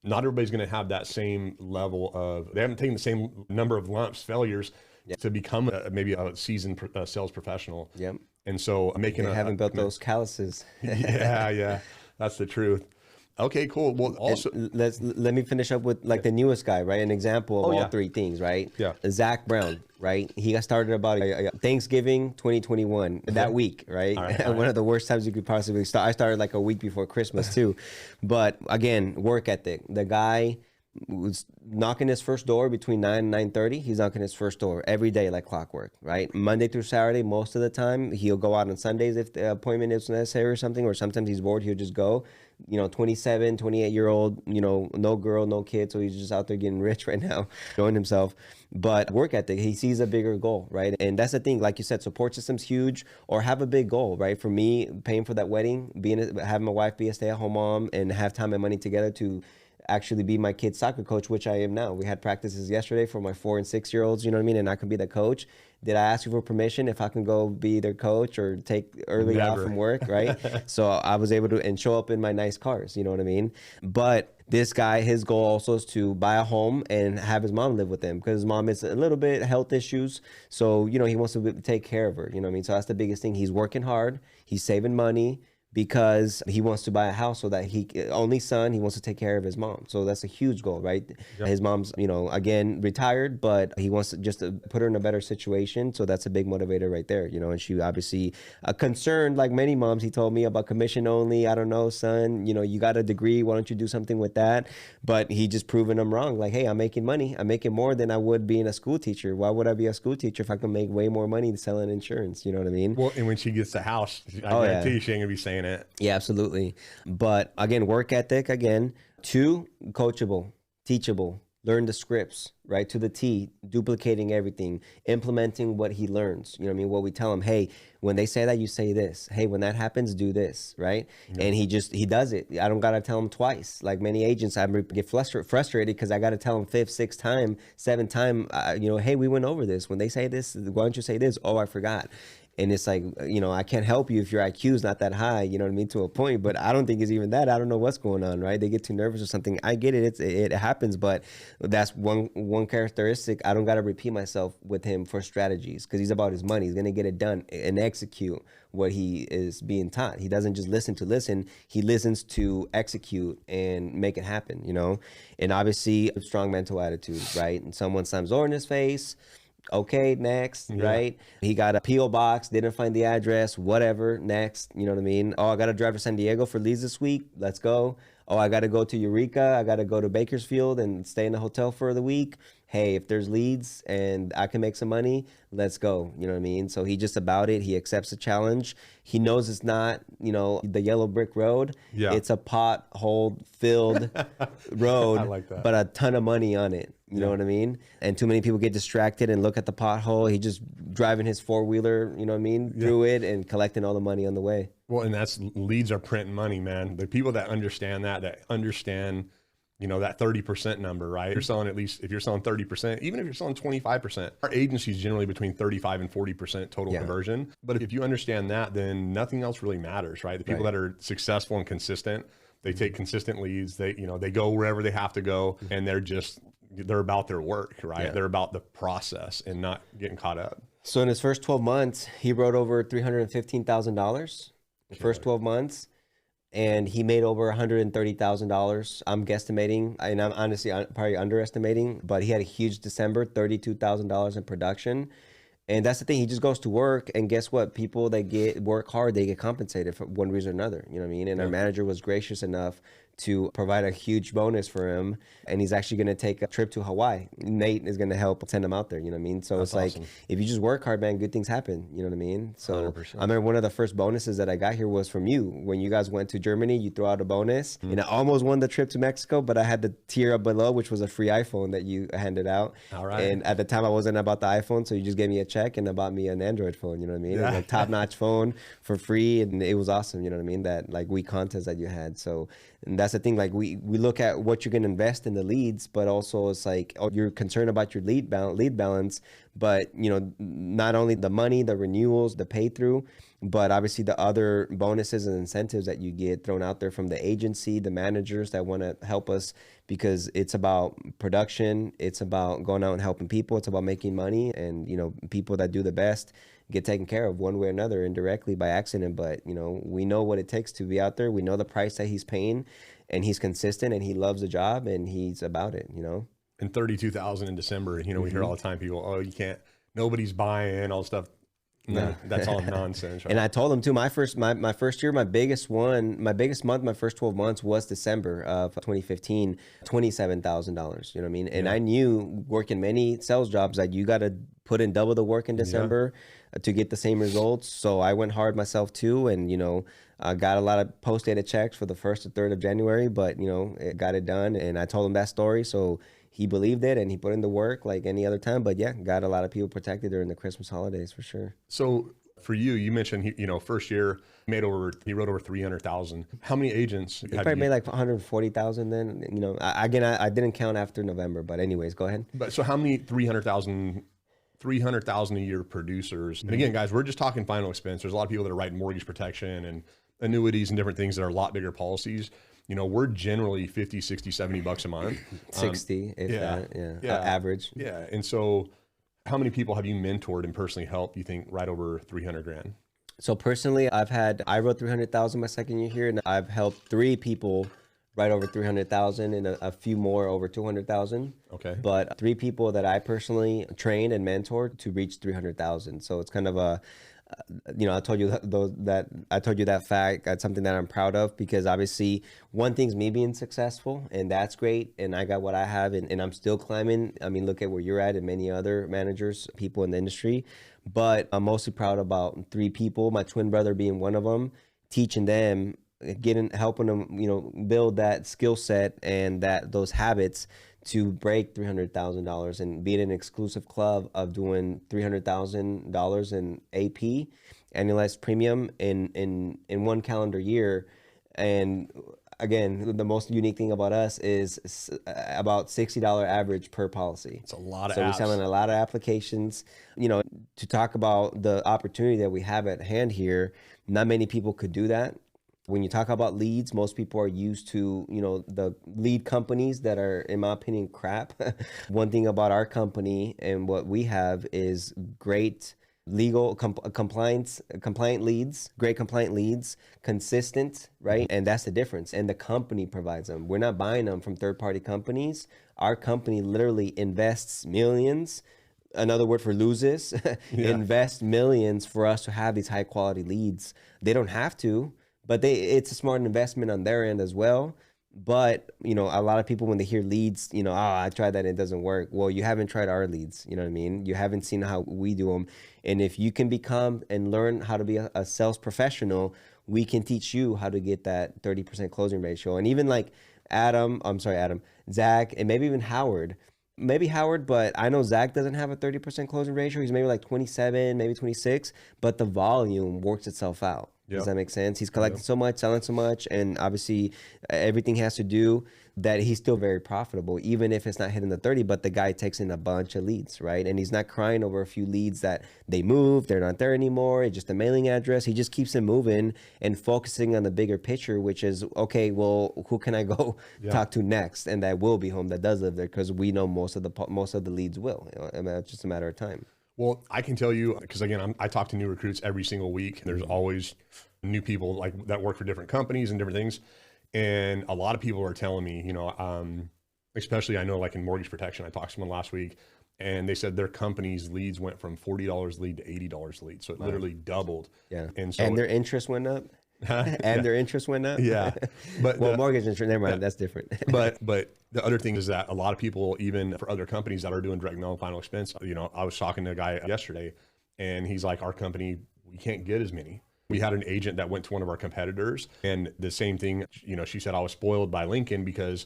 [SPEAKER 1] not everybody's going to have that same level of, they haven't taken the same number of lumps, failures to become maybe a seasoned sales professional.
[SPEAKER 2] Yep.
[SPEAKER 1] And so
[SPEAKER 2] haven't built those calluses.
[SPEAKER 1] yeah, that's the truth. Okay, cool. Well, also
[SPEAKER 2] let me finish up with like the newest guy, right? An example of all 3 things, right?
[SPEAKER 1] Yeah.
[SPEAKER 2] Zach Brown, right? He got started about Thanksgiving 2021, that week, right? One of the worst times you could possibly start. I started like a week before Christmas too. But again, work ethic. The guy was knocking his first door between 9 and 9:30. He's knocking his first door every day like clockwork, right? Monday through Saturday, most of the time. He'll go out on Sundays if the appointment is necessary or something, or sometimes he's bored, he'll just go. 27, 28-year-old, no girl, no kid, so he's just out there getting rich right now, showing himself. But work ethic, he sees a bigger goal, right? And that's the thing, like you said, support system's huge, or have a big goal, right? For me, paying for that wedding, having my wife be a stay-at-home mom and have time and money together to actually be my kid's soccer coach, which I am now. We had practices yesterday for my 4 and 6 year olds, you know what I mean? And I can be the coach. Did I ask you for permission if I can go be their coach or take early off from work, right? So I was able to and show up in my nice cars, you know what I mean? But this guy, his goal also is to buy a home and have his mom live with him because his mom has a little bit health issues. So, you know, he wants to take care of her, you know what I mean? So that's the biggest thing. He's working hard. He's saving money because he wants to buy a house so that only son, he wants to take care of his mom. So that's a huge goal, right? Yep. His mom's, you know, again, retired, but he wants to just to put her in a better situation. So that's a big motivator right there, you know, and she obviously concerned, like many moms, he told me about commission only. I don't know, son, you know, you got a degree. Why don't you do something with that? But he just proven them wrong. Like, hey, I'm making money. I'm making more than I would being a school teacher. Why would I be a school teacher if I can make way more money selling insurance? You know what I mean?
[SPEAKER 1] Well, and when she gets the house, I guarantee you she ain't gonna be saying it.
[SPEAKER 2] Yeah, absolutely. But again, work ethic, again. 2, coachable, teachable, learn the scripts, right? To the T, duplicating everything, implementing what he learns. You know what I mean? What we tell him, hey, when they say that, you say this. Hey, when that happens, do this, right? Yeah. And he does it. I don't got to tell him twice. Like many agents, I get frustrated because I got to tell him 5th, 6th time, 7th time, you know, hey, we went over this. When they say this, why don't you say this? Oh, I forgot. And it's like, you know, I can't help you if your IQ is not that high, you know what I mean, to a point. But I don't think it's even that. I don't know what's going on, right? They get too nervous or something. I get it. It happens. But that's one characteristic. I don't got to repeat myself with him for strategies because he's about his money. He's going to get it done and execute what he is being taught. He doesn't just listen to listen. He listens to execute and make it happen, you know. And obviously, a strong mental attitude, right? And someone slams door in his face. Okay, next, yeah. Right? He got a P.O. box, didn't find the address, whatever, next, you know what I mean? Oh, I got to drive to San Diego for leads this week. Let's go. Oh, I got to go to Eureka. I got to go to Bakersfield and stay in a hotel for the week. Hey, if there's leads and I can make some money, let's go. You know what I mean? So he just about it. He accepts the challenge. He knows it's not, you know, the yellow brick road. Yeah. It's a pothole filled road, I like that. But a ton of money on it. You know what I mean? And too many people get distracted and look at the pothole. He just driving his 4-wheeler, you know what I mean, through it and collecting all the money on the way.
[SPEAKER 1] Well, and that's leads are printing money, man. The people that understand that understand, you know, that 30% number, right? You're selling, at least if you're selling 30%, even if you're selling 25%, our agency is generally between 35 and 40% total conversion. But if you understand that, then nothing else really matters, right? The people that are successful and consistent, they take consistent leads. They, you know, they go wherever they have to go, and they're about their work, right? Yeah. They're about the process and not getting caught up.
[SPEAKER 2] So in his first 12 months, he wrote over $315,000 the first 12 months. And he made over $130,000. I'm guesstimating, and I'm honestly probably underestimating, but he had a huge December, $32,000 in production. And that's the thing. He just goes to work, and guess what? People that work hard, they get compensated for one reason or another. You know what I mean? And our manager was gracious enough to provide a huge bonus for him, and he's actually going to take a trip to Hawaii. Nate is going to help send him out there, you know what I mean? So that's awesome. Like, if you just work hard, man, good things happen, you know what I mean? So 100%. I remember one of the first bonuses that I got here was from you. When you guys went to Germany, you threw out a bonus, and I almost won the trip to Mexico, but I had the tier up below, which was a free iPhone that you handed out. All right. And at the time, I wasn't about the iPhone, so you just gave me a check and bought me an Android phone, you know what I mean? Yeah. Like top-notch phone for free, and it was awesome, you know what I mean? That, like, week contest that you had. So, and that's the thing, like, we look at what you're going to invest in the leads, but also it's like, oh, you're concerned about your lead balance, but, you know, not only the money, the renewals, the pay through, but obviously the other bonuses and incentives that you get thrown out there from the agency, the managers that want to help us, because it's about production. It's about going out and helping people. It's about making money, and, you know, people that do the best get taken care of one way or another, indirectly by accident. But, you know, we know what it takes to be out there. We know the price that he's paying, and he's consistent, and he loves the job, and he's about it, you know.
[SPEAKER 1] And 32,000 in December, you know, we hear all the time, people, oh, you can't, nobody's buying, all stuff. No, that's all nonsense. Right?
[SPEAKER 2] And I told him too, my first year, my biggest month, my first 12 months was December of 2015, $27,000, you know what I mean? And I knew, working many sales jobs, that you got to put in double the work in December to get the same results. So I went hard myself too. And, you know, I got a lot of post-dated checks for the 1st or 3rd of January, but, you know, it got it done. And I told him that story. So he believed it, and he put in the work like any other time. But yeah, got a lot of people protected during the Christmas holidays for sure.
[SPEAKER 1] So For you, you mentioned, first year he wrote over 300,000. How many agents?
[SPEAKER 2] He probably made like 140,000 then. I didn't count after November, but anyways, go ahead.
[SPEAKER 1] But so how many 300,000 a year producers? And again, guys, we're just talking final expense. There's a lot of people that are writing mortgage protection and annuities and different things that are a lot bigger policies. We're generally 50, 60, 70 bucks a month.
[SPEAKER 2] 60, if that, average.
[SPEAKER 1] Yeah. And so how many people have you mentored and personally helped, you think, right over 300 grand?
[SPEAKER 2] So personally, I wrote 300,000 my second year here, and I've helped 3 people right over 300,000 and a few more over 200,000.
[SPEAKER 1] Okay.
[SPEAKER 2] But 3 people that I personally trained and mentored to reach 300,000. So it's kind of I told you that fact. That's something that I'm proud of, because obviously one thing's me being successful, and that's great. And I got what I have, and I'm still climbing. I mean, look at where you're at and many other managers, people in the industry. But I'm mostly proud about 3 people, my twin brother being one of them, teaching them, helping them, build that skill set and those habits to break $300,000 and be in an exclusive club of doing $300,000 in AP, annualized premium, in one calendar year. And again, the most unique thing about us is about $60 average per policy.
[SPEAKER 1] It's a lot of
[SPEAKER 2] So we're selling a lot of applications. To talk about the opportunity that we have at hand here, not many people could do that. When you talk about leads, most people are used to, the lead companies that are, in my opinion, crap. One thing about our company and what we have is great legal compliant leads, great compliant leads, consistent, right? And that's the difference. And the company provides them. We're not buying them from third-party companies. Our company literally invests millions. Another word for loses, invest millions for us to have these high-quality leads. They don't have to. But it's a smart investment on their end as well. But, a lot of people, when they hear leads, I tried that and it doesn't work. Well, you haven't tried our leads. You know what I mean? You haven't seen how we do them. And if you can become and learn how to be a sales professional, we can teach you how to get that 30% closing ratio. And even like Zach, and maybe even Howard. Maybe Howard, but I know Zach doesn't have a 30% closing ratio. He's maybe like 27, maybe 26, but the volume works itself out. Does that make sense? He's collecting so much, selling so much, and obviously everything has to do that he's still very profitable, even if it's not hitting the 30, but the guy takes in a bunch of leads, right? And he's not crying over a few leads that they moved, they're not there anymore, it's just a mailing address. He just keeps it moving and focusing on the bigger picture, which is, okay, well, who can I go talk to next? And that will be home that does live there, because we know most of the leads will. It's just a matter of time.
[SPEAKER 1] Well, I can tell you, because again, I talk to new recruits every single week. There's always new people like that work for different companies and different things. And a lot of people are telling me, especially I know like in mortgage protection, I talked to someone last week and they said their company's leads went from $40 lead to $80 lead. So it literally doubled.
[SPEAKER 2] Yeah.
[SPEAKER 1] And
[SPEAKER 2] their interest went up. Their interest went up.
[SPEAKER 1] Yeah.
[SPEAKER 2] But mortgage interest, never mind, that's different.
[SPEAKER 1] But the other thing is that a lot of people, even for other companies that are doing direct mail and final expense, I was talking to a guy yesterday and he's like, our company, we can't get as many. We had an agent that went to one of our competitors, and the same thing, she said, I was spoiled by Lincoln because,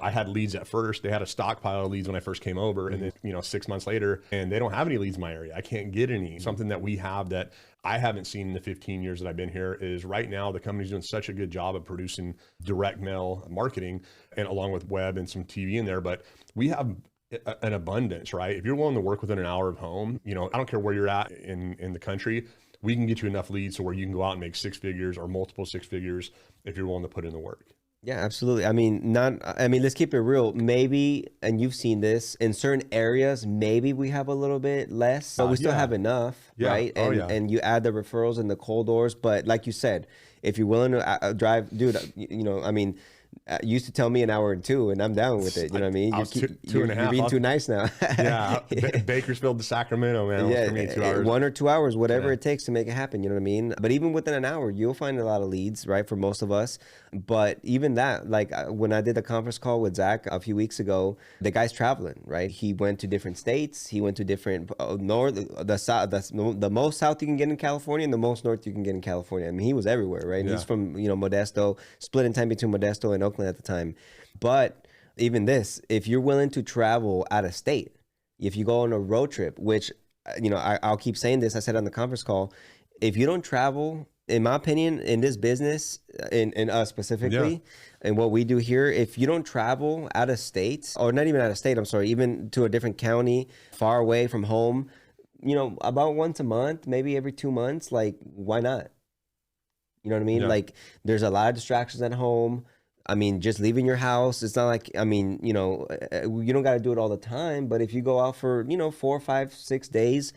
[SPEAKER 1] I had leads at first. They had a stockpile of leads when I first came over, and then, 6 months later, and they don't have any leads in my area. I can't get any. Something that we have that I haven't seen in the 15 years that I've been here is right now the company's doing such a good job of producing direct mail marketing, and along with web and some TV in there, but we have an abundance, right? If you're willing to work within an hour of home, I don't care where you're at in the country, we can get you enough leads so where you can go out and make 6 figures or multiple 6 figures if you're willing to put in the work.
[SPEAKER 2] Yeah, absolutely. Let's keep it real. Maybe, and you've seen this in certain areas, maybe we have a little bit less, but we still have enough, right? And you add the referrals and the cold doors. But like you said, if you're willing to drive, dude, you used to tell me an hour and 2, and I'm down with it. You know what I mean?
[SPEAKER 1] Two and a half.
[SPEAKER 2] You're being too nice now.
[SPEAKER 1] Yeah, Bakersfield to Sacramento, man.
[SPEAKER 2] Yeah,
[SPEAKER 1] for me, 2 hours.
[SPEAKER 2] 1 or 2 hours, whatever it takes to make it happen. You know what I mean? But even within an hour, you'll find a lot of leads, right? For most of us. But even that, like when I did a conference call with Zach a few weeks ago, the guy's traveling, right? He went to different states. He went to different north, the south, the most south you can get in California, and the most north you can get in California. I mean, he was everywhere, right? And he's from Modesto, split in time between Modesto and Oakland at the time. But even this, if you're willing to travel out of state, if you go on a road trip, which I'll keep saying this, I said on the conference call, If you don't travel, in my opinion, in this business, in us specifically, and what we do here, if you don't travel out of state, or not even out of state, I'm sorry, even to a different county, far away from home, about once a month, maybe every 2 months, like, why not? You know what I mean?
[SPEAKER 1] Yeah.
[SPEAKER 2] Like, there's a lot of distractions at home. I mean, just leaving your house, it's not like, I mean, you don't got to do it all the time, but if you go out for, 4, 5, 6 days,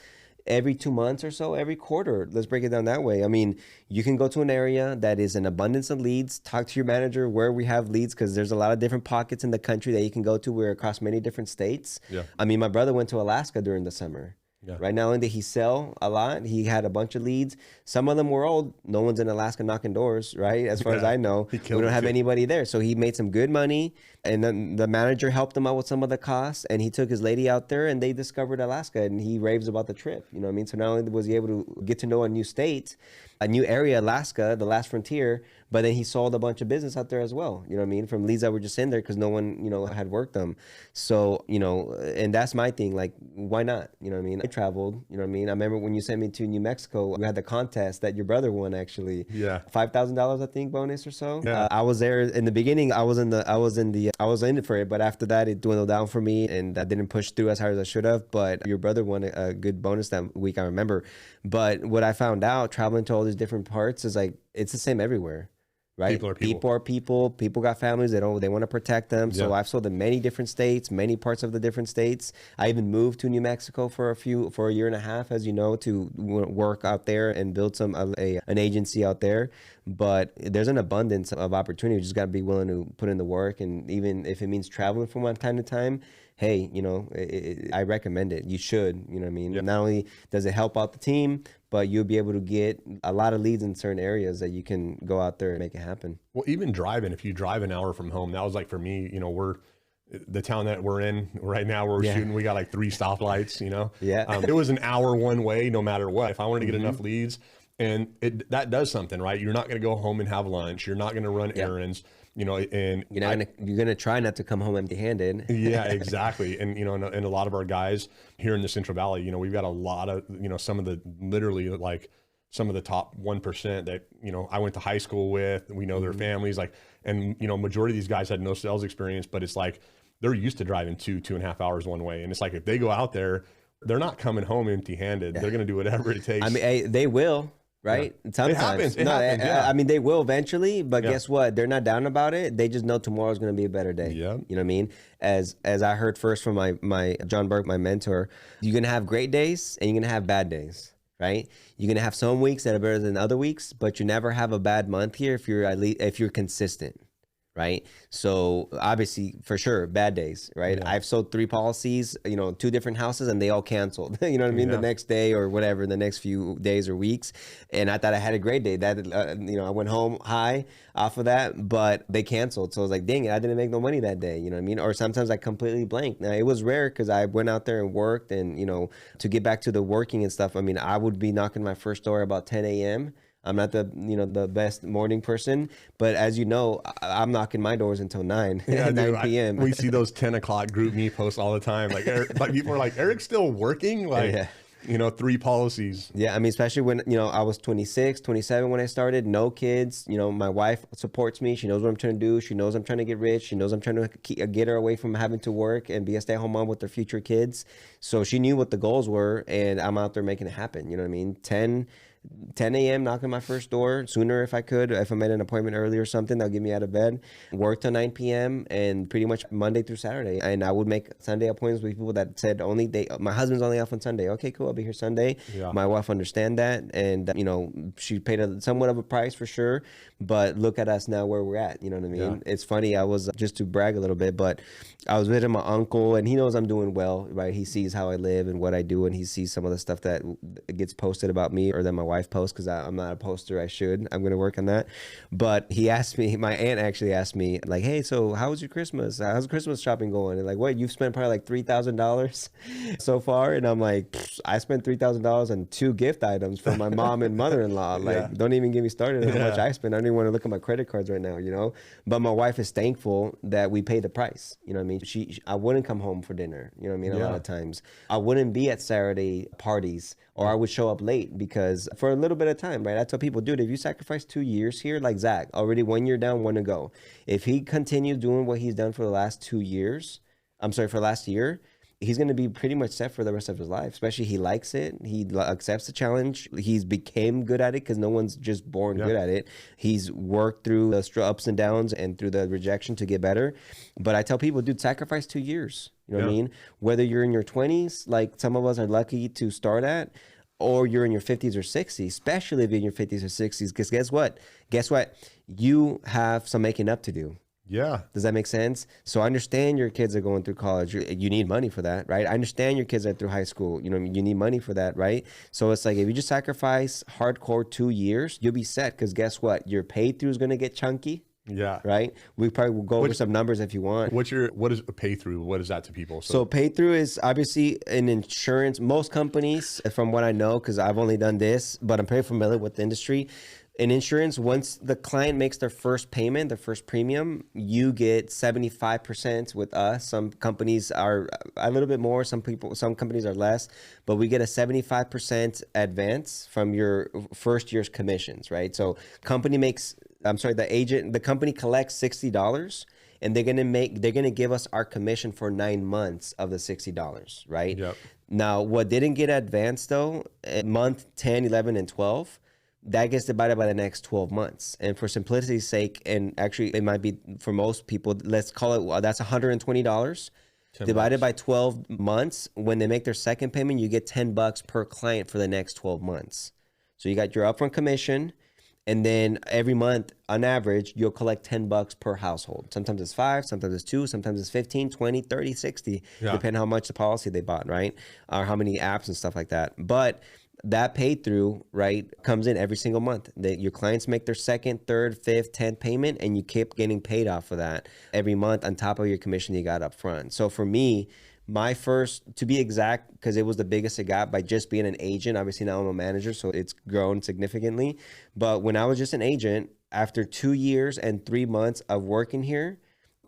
[SPEAKER 2] every 2 months or so, every quarter, let's break it down that way. I mean, you can go to an area that is an abundance of leads, talk to your manager where we have leads, because there's a lot of different pockets in the country that you can go to. We're across many different states.
[SPEAKER 1] Yeah.
[SPEAKER 2] I mean, my brother went to Alaska during the summer.
[SPEAKER 1] Yeah.
[SPEAKER 2] Right now, only did he sell a lot. He had a bunch of leads. Some of them were old. No one's in Alaska knocking doors, right? As far as I know, we don't have anybody there. So he made some good money, and then the manager helped him out with some of the costs, and he took his lady out there, and they discovered Alaska, and he raves about the trip. You know what I mean? So not only was he able to get to know a new state, a new area, Alaska, the last frontier, but then he sold a bunch of business out there as well. You know what I mean? From leads that were just in there because no one, had worked them. So, and that's my thing. Like, why not? You know what I mean? I traveled, you know what I mean? I remember when you sent me to New Mexico, we had the contest that your brother won, actually.
[SPEAKER 1] Yeah.
[SPEAKER 2] $5,000, I think, bonus or so.
[SPEAKER 1] Yeah.
[SPEAKER 2] I was there in the beginning. I was in it for it, but after that, it dwindled down for me, and I didn't push through as hard as I should have. But your brother won a good bonus that week, I remember. But what I found out traveling to all these different parts is like, it's the same everywhere. Right?
[SPEAKER 1] People are people.
[SPEAKER 2] People got families. They want to protect them. So I've sold in many different states, many parts of the different states. I even moved to New Mexico for a year and a half, as you know, to work out there and build an agency out there. But there's an abundance of opportunity. You just got to be willing to put in the work. And even if it means traveling from time to time, hey, I recommend it. You should, you know what I mean? Yep. Not only does it help out the team, but you'll be able to get a lot of leads in certain areas that you can go out there and make it happen.
[SPEAKER 1] Well, even driving, if you drive an hour from home, that was like, for me, the town that we're in right now, we're shooting, we got like 3 stoplights,
[SPEAKER 2] Yeah.
[SPEAKER 1] It was an hour one way, no matter what. If I wanted to get enough leads, and that does something, right? You're not going to go home and have lunch. You're not going to run errands. And
[SPEAKER 2] you're gonna try not to come home empty-handed.
[SPEAKER 1] Yeah, exactly. And and a lot of our guys here in the Central Valley, we've got a lot of some of the literally like some of the top 1% that I went to high school with. We know their families, like, and majority of these guys had no sales experience, but it's like they're used to driving 2.5 hours one way, and it's like if they go out there, they're not coming home empty-handed. They're gonna do whatever it takes.
[SPEAKER 2] I mean, they will. Right?
[SPEAKER 1] Yeah.
[SPEAKER 2] Sometimes.
[SPEAKER 1] It happens.
[SPEAKER 2] I mean, they will eventually, but guess what? They're not down about it. They just know tomorrow's going to be a better day.
[SPEAKER 1] Yeah.
[SPEAKER 2] You know what I mean? As I heard first from my John Burke, my mentor, you're going to have great days and you're going to have bad days, right? You're going to have some weeks that are better than other weeks, but you never have a bad month here if you're consistent. Right. So obviously, for sure, bad days. Right. Yeah. I've sold 3 policies, 2 different houses, and they all canceled. You know what I mean? Yeah. The next day or whatever, the next few days or weeks. And I thought I had a great day. That I went home high off of that, but they canceled. So I was like, dang it, I didn't make no money that day. You know what I mean? Or sometimes I completely blanked. Now it was rare because I went out there and worked, and to get back to the working and stuff. I mean, I would be knocking my first door about 10 a.m. I'm not the best morning person, but as you know, I'm knocking my doors until 9 p.m.
[SPEAKER 1] We see those 10 o'clock group me posts all the time. Like, like people are like, Eric's still working? Like, 3 policies.
[SPEAKER 2] Yeah, I mean, especially when, I was 26, 27 when I started, no kids. My wife supports me. She knows what I'm trying to do. She knows I'm trying to get rich. She knows I'm trying to get her away from having to work and be a stay-at-home mom with her future kids. So she knew what the goals were, and I'm out there making it happen. You know what I mean? 10 a.m. knocking my first door, sooner if I could. If I made an appointment early or something, they'll get me out of bed. Work till 9 p.m. and pretty much Monday through Saturday. And I would make Sunday appointments with people that said my husband's only off on Sunday. Okay, cool. I'll be here Sunday. Yeah. My wife understand that. And, she paid somewhat of a price for sure. But look at us now where we're at. You know what I mean? Yeah. It's funny. I was, just to brag a little bit, but I was visiting my uncle, and he knows I'm doing well, right? He sees how I live and what I do, and he sees some of the stuff that gets posted about me or that my wife posts, because I'm not a poster. I should. I'm going to work on that. But he asked me, my aunt actually asked me, like, hey, so how was your Christmas? How's Christmas shopping going? And like, what, you've spent probably like $3,000 so far? And I'm like, I spent $3,000 on 2 gift items for my mom and mother-in-law. Like, don't even get me started on how much I spent. I don't even want to look at my credit cards right now, But my wife is thankful that we paid the price. You know what I mean? I wouldn't come home for dinner. You know what I mean? A lot of times I wouldn't be at Saturday parties, or I would show up late because for a little bit of time, right? I tell people, dude, if you sacrifice 2 years here, like Zach, already 1 year down, 1 to go. If he continues doing what he's done for the last 2 years, for last year, he's going to be pretty much set for the rest of his life. Especially he likes it. He accepts the challenge. He's became good at it because no one's just born good at it. He's worked through the ups and downs and through the rejection to get better. But I tell people, dude, sacrifice 2 years. You know what I mean? Whether you're in your 20s, like some of us are lucky to start at, or you're in your 50s or 60s, especially if you're in your 50s or 60s, because guess what? You have some making up to do.
[SPEAKER 1] Yeah.
[SPEAKER 2] Does that make sense? So I understand your kids are going through college. You need money for that, right? I understand your kids are through high school. You need money for that, right? So it's like, if you just sacrifice hardcore 2 years, you'll be set. Because guess what? Your pay through is going to get chunky.
[SPEAKER 1] Yeah.
[SPEAKER 2] Right. We probably will go over some numbers if you want.
[SPEAKER 1] What is a pay through? What is that to people?
[SPEAKER 2] So pay through is obviously in insurance. Most companies, from what I know, because I've only done this, but I'm pretty familiar with the industry. In insurance, once the client makes their first payment, their first premium, you get 75% with us. Some companies are a little bit more, some companies are less, but we get a 75% advance from your first year's commissions, right? So the company collects $60 and they're gonna give us our commission for 9 months of the $60, right?
[SPEAKER 1] Yep.
[SPEAKER 2] Now, what didn't get advanced though, at month 10, 11, and 12, that gets divided by the next 12 months. And for simplicity's sake, and actually it might be for most people, let's call it, that's $120 divided by 12 months. When they make their second payment, you get $10 per client for the next 12 months. So you got your upfront commission, and then every month on average, you'll collect $10 per household. Sometimes it's 5, sometimes it's 2, sometimes it's 15, 20, 30, 60, depending how much the policy they bought, right? Or how many apps and stuff like that. But that pay through, right, comes in every single month. Your clients make their second, third, fifth, 10th payment, and you keep getting paid off of that every month on top of your commission you got up front. So for me, my first, to be exact, because it was the biggest I got by just being an agent. Obviously now I'm a manager, so it's grown significantly. But when I was just an agent, after 2 years and 3 months of working here,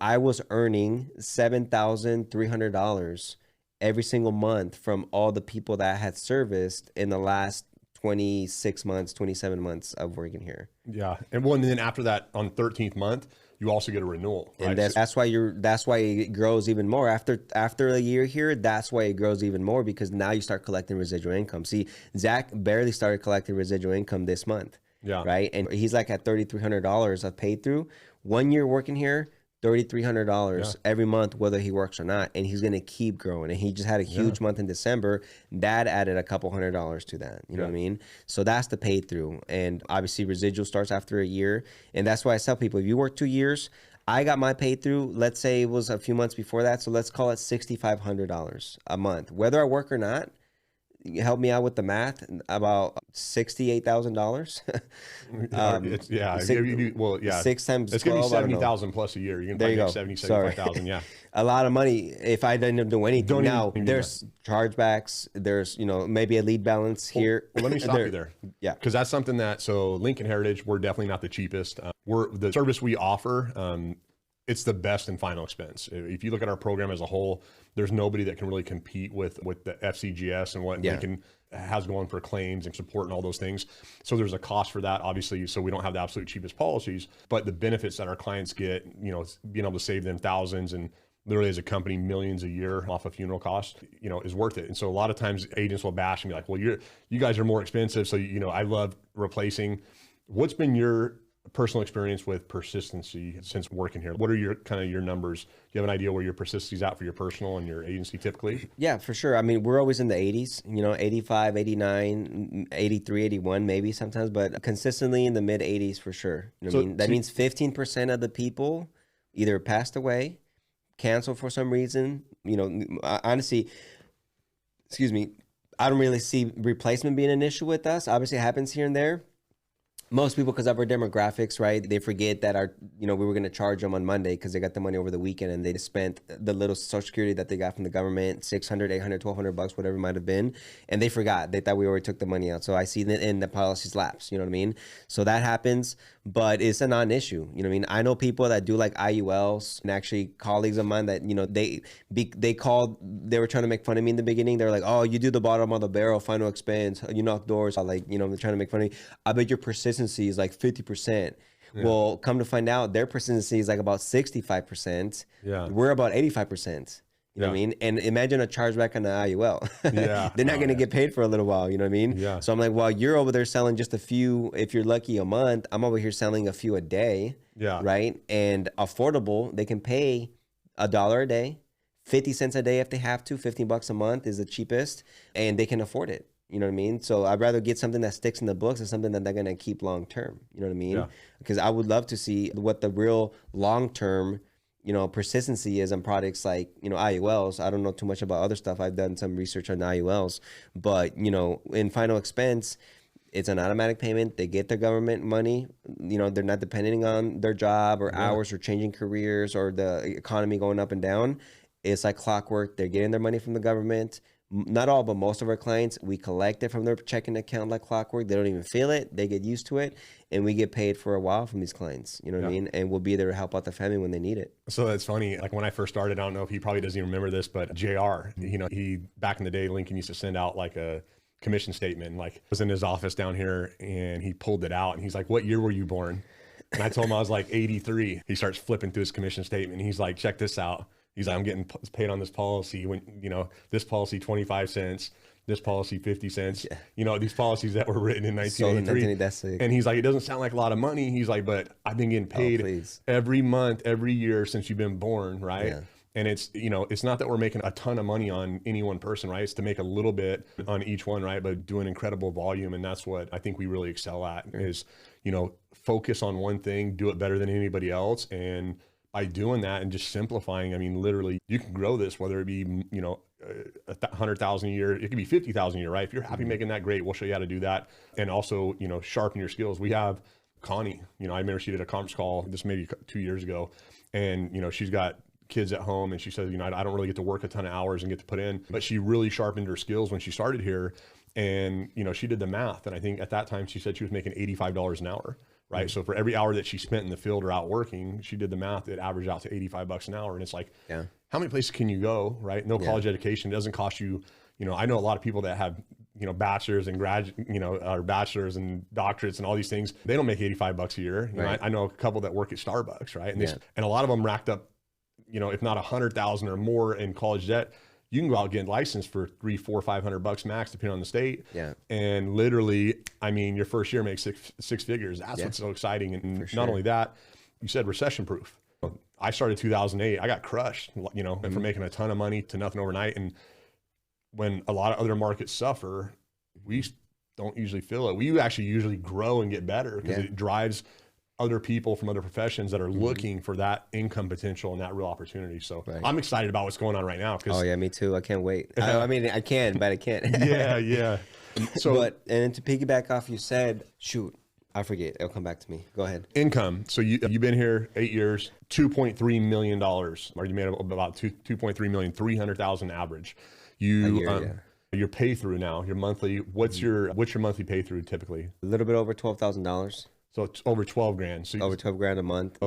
[SPEAKER 2] I was earning $7,300 every single month from all the people that I had serviced in the last 26 months, 27 months of working here.
[SPEAKER 1] Yeah. And then after that, on 13th month, you also get a renewal. Right?
[SPEAKER 2] And that's why it grows even more. After a year here, that's why it grows even more, because now you start collecting residual income. See, Zach barely started collecting residual income this month. Yeah. Right. And he's like at $3,300 of paid through. 1 year working here, $3,300 every month, whether he works or not, and he's going to keep growing. And he just had a huge month in December. That added a couple $100 to that. You know what I mean? So that's the pay through. And obviously residual starts after a year. And that's why I tell people, if you work 2 years, I got my pay through, let's say it was a few months before that. So let's call it $6,500 a month, whether I work or not. Help me out with the math, about $68,000. 6 times
[SPEAKER 1] it's 12, gonna be 70,000 plus a year. You can probably make 75,000. Yeah, a
[SPEAKER 2] lot of money if I didn't do anything. There's chargebacks. There's maybe a lead balance here.
[SPEAKER 1] Well, let me stop you there. Yeah, because that's something that Lincoln Heritage, we're definitely not the cheapest. We're the service we offer. It's the best and final expense. If you look at our program as a whole, there's nobody that can really compete with the FCGS and what Lincoln has going for claims and support and all those things. So there's a cost for that, obviously. So we don't have the absolute cheapest policies, but the benefits that our clients get, being able to save them thousands and literally as a company millions a year off of funeral costs, is worth it. And so a lot of times agents will bash and be like, well, you guys are more expensive. So, I love replacing. What's been your personal experience with persistency since working here? What are your numbers? Do you have an idea where your persistency is at for your personal and your agency typically?
[SPEAKER 2] Yeah, for sure. I mean, we're always in the 80s, 85, 89, 83, 81 maybe sometimes, but consistently in the mid 80s for sure. That means 15% of the people either passed away, canceled for some reason. Honestly, excuse me, I don't really see replacement being an issue with us. Obviously it happens here and there. Most people, because of our demographics, right? They forget that we were going to charge them on Monday because they got the money over the weekend and they spent the little Social Security that they got from the government, 600, 800, 1,200 bucks, whatever it might have been. And they forgot. They thought we already took the money out. So I see that in the policies lapse, you know what I mean? So that happens, but it's a non-issue. You know what I mean? I know people that do like IULs, and actually colleagues of mine that, they were trying to make fun of me in the beginning. They're like, oh, you do the bottom of the barrel, final expense, you knock doors. Like, they're trying to make fun of me. I bet your persistency is like 50%. Yeah. Well, come to find out, their persistency is like about 65%.
[SPEAKER 1] Yeah.
[SPEAKER 2] We're about 85%. You know what I mean? And imagine a chargeback on the IUL.
[SPEAKER 1] Yeah.
[SPEAKER 2] They're not going to get paid for a little while. You know what I mean?
[SPEAKER 1] Yeah.
[SPEAKER 2] So I'm like, well, you're over there selling just a few, if you're lucky, a month. I'm over here selling a few a day.
[SPEAKER 1] Yeah.
[SPEAKER 2] Right? And affordable, they can pay $1 a day, 50 cents a day if they have to. 15 bucks a month is the cheapest, and they can afford it. You know what I mean? So I'd rather get something that sticks in the books than something that they're going to keep long term. You know what I mean? Yeah. Because I would love to see what the real long term, persistency is on products like, IULs. I don't know too much about other stuff. I've done some research on IULs, but, in final expense, it's an automatic payment. They get their government money. They're not depending on their job or hours or changing careers or the economy going up and down. It's like clockwork. They're getting their money from the government. Not all, but most of our clients, we collect it from their checking account like clockwork. They don't even feel it. They get used to it. And we get paid for a while from these clients. You know what I mean? And we'll be there to help out the family when they need it.
[SPEAKER 1] So that's funny. Like when I first started, I don't know if he probably doesn't even remember this, but JR, he back in the day, Lincoln used to send out like a commission statement. Like I was in his office down here and he pulled it out and he's like, what year were you born? And I told him I was like 83. He starts flipping through his commission statement. And he's like, check this out. He's like, I'm getting paid on this policy when, this policy 25 cents, this policy 50 cents, these policies that were written in 1983. And he's like, it doesn't sound like a lot of money. He's like, but I've been getting paid every month, every year since you've been born. Right. Yeah. And it's, it's not that we're making a ton of money on any one person, right? It's to make a little bit on each one, right? But do an incredible volume. And that's what I think we really excel at is, focus on one thing, do it better than anybody else. And by doing that and just simplifying, I mean, literally you can grow this, whether it be, 100,000 a year, it could be 50,000 a year, right? If you're happy making that, great. We'll show you how to do that. And also, sharpen your skills. We have Connie, I remember she did a conference call, this maybe 2 years ago. And, she's got kids at home and she says, I don't really get to work a ton of hours and get to put in, but she really sharpened her skills when she started here. And, she did the math. And I think at that time she said she was making $85 an hour. Right. So for every hour that she spent in the field or out working, she did the math, it averaged out to 85 bucks an hour. And it's like, how many places can you go? Right. No college education. It doesn't cost you, I know a lot of people that have, bachelors and or bachelors and doctorates and all these things. They don't make 85 bucks a year. I know a couple that work at Starbucks. Right. And, and a lot of them racked up, if not 100,000 or more in college debt. You can go out and get licensed for $300, $400, $500 max, depending on the state. Yeah. And literally, I mean, your first year makes six figures. That's what's so exciting. And not only that, you said recession proof. I started 2008. I got crushed, and from making a ton of money to nothing overnight. And when a lot of other markets suffer, we don't usually feel it. We actually usually grow and get better because it drives other people from other professions that are looking for that income potential and that real opportunity. So I'm excited about what's going on right now.
[SPEAKER 2] Oh yeah, me too. I can't wait. I mean, I can, but I can't.
[SPEAKER 1] Yeah. So,
[SPEAKER 2] and to piggyback off, you said, shoot, I forget. It'll come back to me. Go ahead.
[SPEAKER 1] Income. So you've been here 8 years, $2.3 million, or you made about 2.3 million, 300,000 average. Your pay through now, your monthly, what's your monthly pay through typically?
[SPEAKER 2] A little bit over $12,000.
[SPEAKER 1] So it's over 12 grand. So
[SPEAKER 2] over 12 grand a month.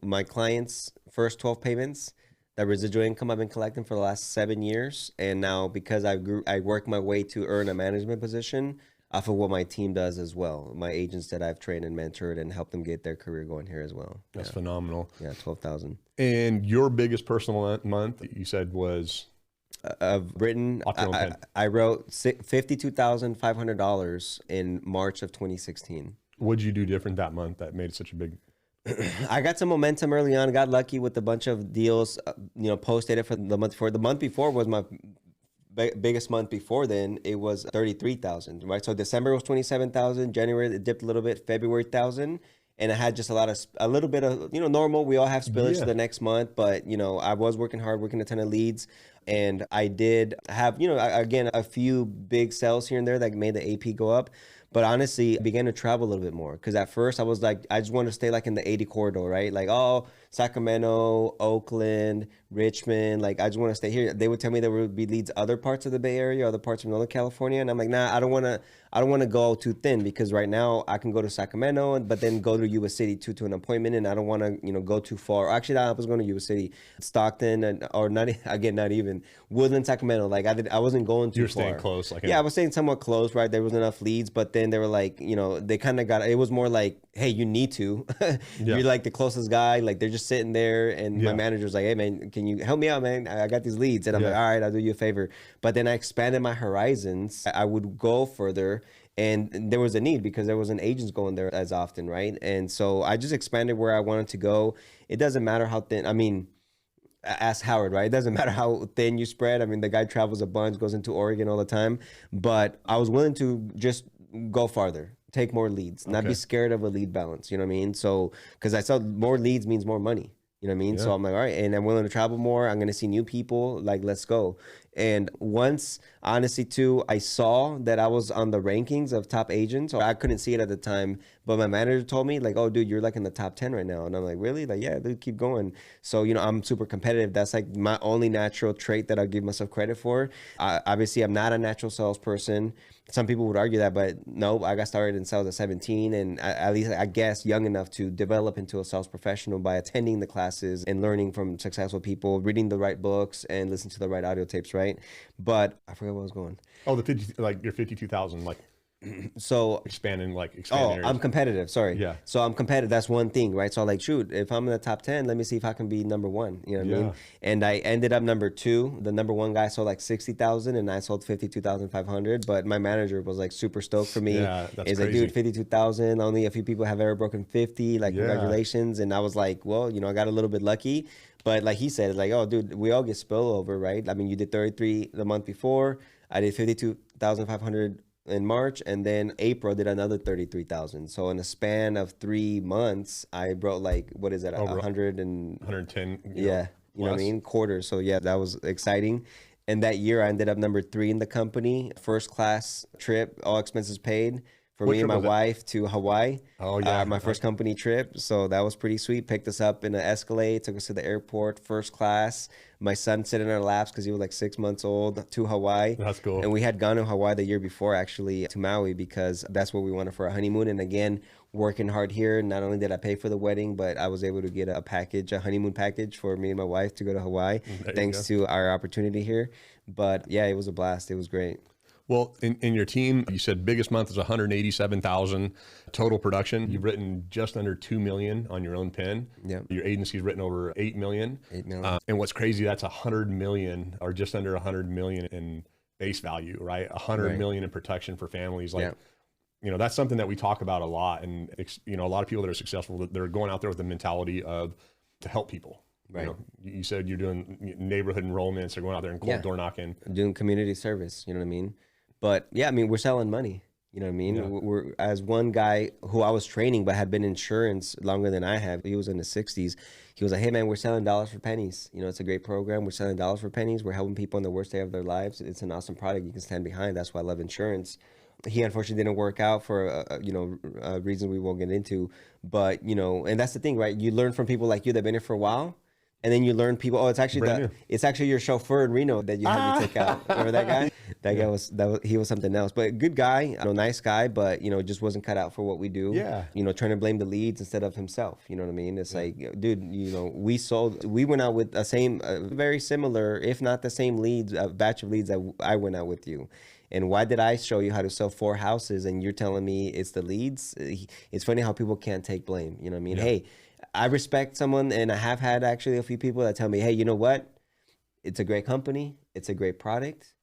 [SPEAKER 2] My clients' first 12 payments, that residual income I've been collecting for the last 7 years. And now because I worked my way to earn a management position off of what my team does as well. My agents that I've trained and mentored and helped them get their career going here as well.
[SPEAKER 1] That's phenomenal.
[SPEAKER 2] Yeah, 12,000.
[SPEAKER 1] And your biggest personal month you said was?
[SPEAKER 2] I've written, I wrote $52,500 in March of 2016.
[SPEAKER 1] What'd you do different that month that made it such a big?
[SPEAKER 2] I got some momentum early on. Got lucky with a bunch of deals, post-dated for the month before. The month before was my biggest month before then. It was 33,000, right? So December was 27,000. January, it dipped a little bit. February, 1,000. And I had just a little bit of, normal. We all have spillage to the next month, but, I was working hard, working a ton of leads. And I did have, again, a few big sales here and there that made the AP go up. But honestly, I began to travel a little bit more because at first I was like, I just wanted to stay like in the 80 corridor, right? Like, oh, Sacramento, Oakland, Richmond. Like, I just want to stay here. They would tell me there would be leads other parts of the Bay Area, other parts of Northern California, and I'm like, nah, I don't want to. I don't want to go too thin because right now I can go to Sacramento, but then go to US City to an appointment, and I don't want to, go too far. Actually, I was going to US City, Stockton, and or not again, not even Woodland, Sacramento. Like I wasn't going too
[SPEAKER 1] You're
[SPEAKER 2] far.
[SPEAKER 1] staying close, like
[SPEAKER 2] Yeah, I was staying somewhat close, right? There was enough leads, but then they were like, they kind of got. It was more like, hey, you need to. You're like the closest guy. Like they're just sitting there, and my manager's like, hey man, can you help me out, man? I got these leads, and I'm like, all right, I'll do you a favor. But then I expanded my horizons. I would go further. And there was a need because there wasn't agents going there as often, right? And so I just expanded where I wanted to go. It doesn't matter how thin. I mean, ask Howard, right? It doesn't matter how thin you spread. I mean, the guy travels a bunch, goes into Oregon all the time. But I was willing to just go farther, take more leads, not be scared of a lead balance. You know what I mean? So, because I saw more leads means more money. You know what I mean? So I'm like, all right, and I'm willing to travel more. I'm going to see new people. Like, let's go. And once, honestly, too, I saw that I was on the rankings of top agents. I couldn't see it at the time, but my manager told me, like, oh, dude, you're like in the top 10 right now. And I'm like, really? Like, yeah, dude, keep going. So, I'm super competitive. That's like my only natural trait that I give myself credit for. Obviously, I'm not a natural salesperson. Some people would argue that, but no, I got started in sales at 17, and at least I guess young enough to develop into a sales professional by attending the classes and learning from successful people, reading the right books, and listening to the right audio tapes, right? But I forgot where I was going.
[SPEAKER 1] Oh, the 50, like your 52,000, like
[SPEAKER 2] so
[SPEAKER 1] expanding
[SPEAKER 2] oh,
[SPEAKER 1] areas.
[SPEAKER 2] I'm competitive. Sorry.
[SPEAKER 1] Yeah.
[SPEAKER 2] So I'm competitive. That's one thing, right? So like, shoot, if I'm in the top 10, let me see if I can be number one. You know what I mean? And I ended up number 2. The number 1 guy sold like 60,000, and I sold 52,500. But my manager was like super stoked for me.
[SPEAKER 1] Yeah, that's
[SPEAKER 2] He's
[SPEAKER 1] crazy.
[SPEAKER 2] like, dude, 52,000. Only a few people have ever broken 50. Like, congratulations. And I was like, well, I got a little bit lucky. But like he said, like, oh, dude, we all get spillover, right? I mean, you did 33 the month before. I did 52,500 in March, and then April did another 33,000. So in a span of 3 months, I broke like, what is that? 100 and
[SPEAKER 1] 110.
[SPEAKER 2] You know what I mean? Quarters. So yeah, that was exciting. And that year I ended up number 3 in the company, first class trip, all expenses paid for me and my wife to Hawaii.
[SPEAKER 1] Oh yeah.
[SPEAKER 2] My first company trip. So that was pretty sweet. Picked us up in an Escalade, took us to the airport, first class. My son sat in our laps because he was like 6 months old, to Hawaii.
[SPEAKER 1] That's cool.
[SPEAKER 2] And we had gone to Hawaii the year before, actually, to Maui, because that's what we wanted for our honeymoon. And again, working hard here, not only did I pay for the wedding, but I was able to get a honeymoon package for me and my wife to go to Hawaii, thanks to our opportunity here. But yeah, it was a blast. It was great.
[SPEAKER 1] Well, in your team, you said biggest month is 187,000 total production. You've written just under 2 million on your own pen.
[SPEAKER 2] Yeah.
[SPEAKER 1] Your agency's written over 8 million.
[SPEAKER 2] 8 million.
[SPEAKER 1] And what's crazy, that's 100 million or just under 100 million in base value, right? 100 million in protection for families. Like, that's something that we talk about a lot. And, a lot of people that are successful, they're going out there with the mentality of to help people. Right. You said you're doing neighborhood enrollments or going out there and cold door knocking.
[SPEAKER 2] Doing community service, you know what I mean? But yeah, I mean, we're selling money. You know what I mean? We're, as one guy who I was training but had been in insurance longer than I have, he was in the 60s. He was like, hey man, we're selling dollars for pennies. It's a great program. We're selling dollars for pennies. We're helping people on the worst day of their lives. It's an awesome product you can stand behind. That's why I love insurance. He unfortunately didn't work out for reasons we won't get into. But and that's the thing, right? You learn from people like you that've been here for a while. And then you learn people. Oh, it's actually your chauffeur in Reno that you had me take out. Remember that guy? He was something else. But good guy, nice guy, but just wasn't cut out for what we do.
[SPEAKER 1] Yeah.
[SPEAKER 2] Trying to blame the leads instead of himself. You know what I mean? It's like, dude, we went out with the same, very similar, if not the same leads, batch of leads that I went out with you. And why did I show you how to sell 4 houses and you're telling me it's the leads? It's funny how people can't take blame. You know what I mean? Yeah. Hey, I respect someone, and I have had actually a few people that tell me, hey, you know what? It's a great company. It's a great product.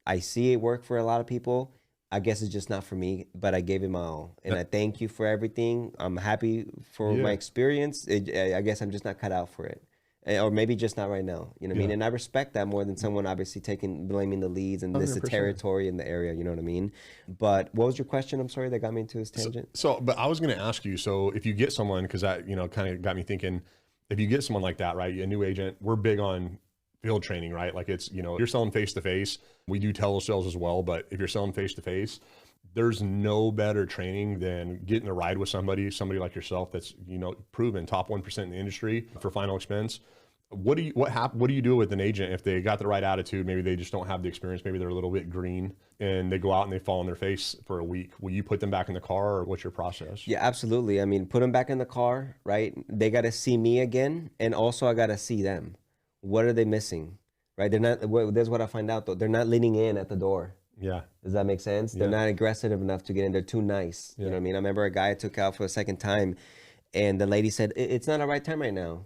[SPEAKER 2] I see it work for a lot of people. I guess it's just not for me, but I gave it my all. And I thank you for everything. I'm happy for my experience. I guess I'm just not cut out for it. Or maybe just not right now, you know what I mean? And I respect that more than someone obviously blaming the leads and this the territory in the area, you know what I mean? But what was your question? I'm sorry, that got me into this tangent.
[SPEAKER 1] But I was going to ask you, so if you get someone, because that, kind of got me thinking, if you get someone like that, right, a new agent, we're big on field training, right? Like it's, you're selling face-to-face. We do telesales as well, but if you're selling face-to-face, there's no better training than getting a ride with somebody like yourself that's, you know, proven top 1% in the industry for final expense. What do you do with an agent if they got the right attitude? Maybe they just don't have the experience. Maybe they're a little bit green and they go out and they fall on their face for a week. Will you put them back in the car, or what's your process?
[SPEAKER 2] Yeah, absolutely. I mean, put them back in the car, right? They got to see me again. And also I got to see them. What are they missing? Right? They're not, that's what I find out though. They're not leaning in at the door.
[SPEAKER 1] Yeah.
[SPEAKER 2] Does that make sense? They're not aggressive enough to get in. They're too nice. You know what I mean? I remember a guy I took out for a second time, and the lady said, it's not the right time right now.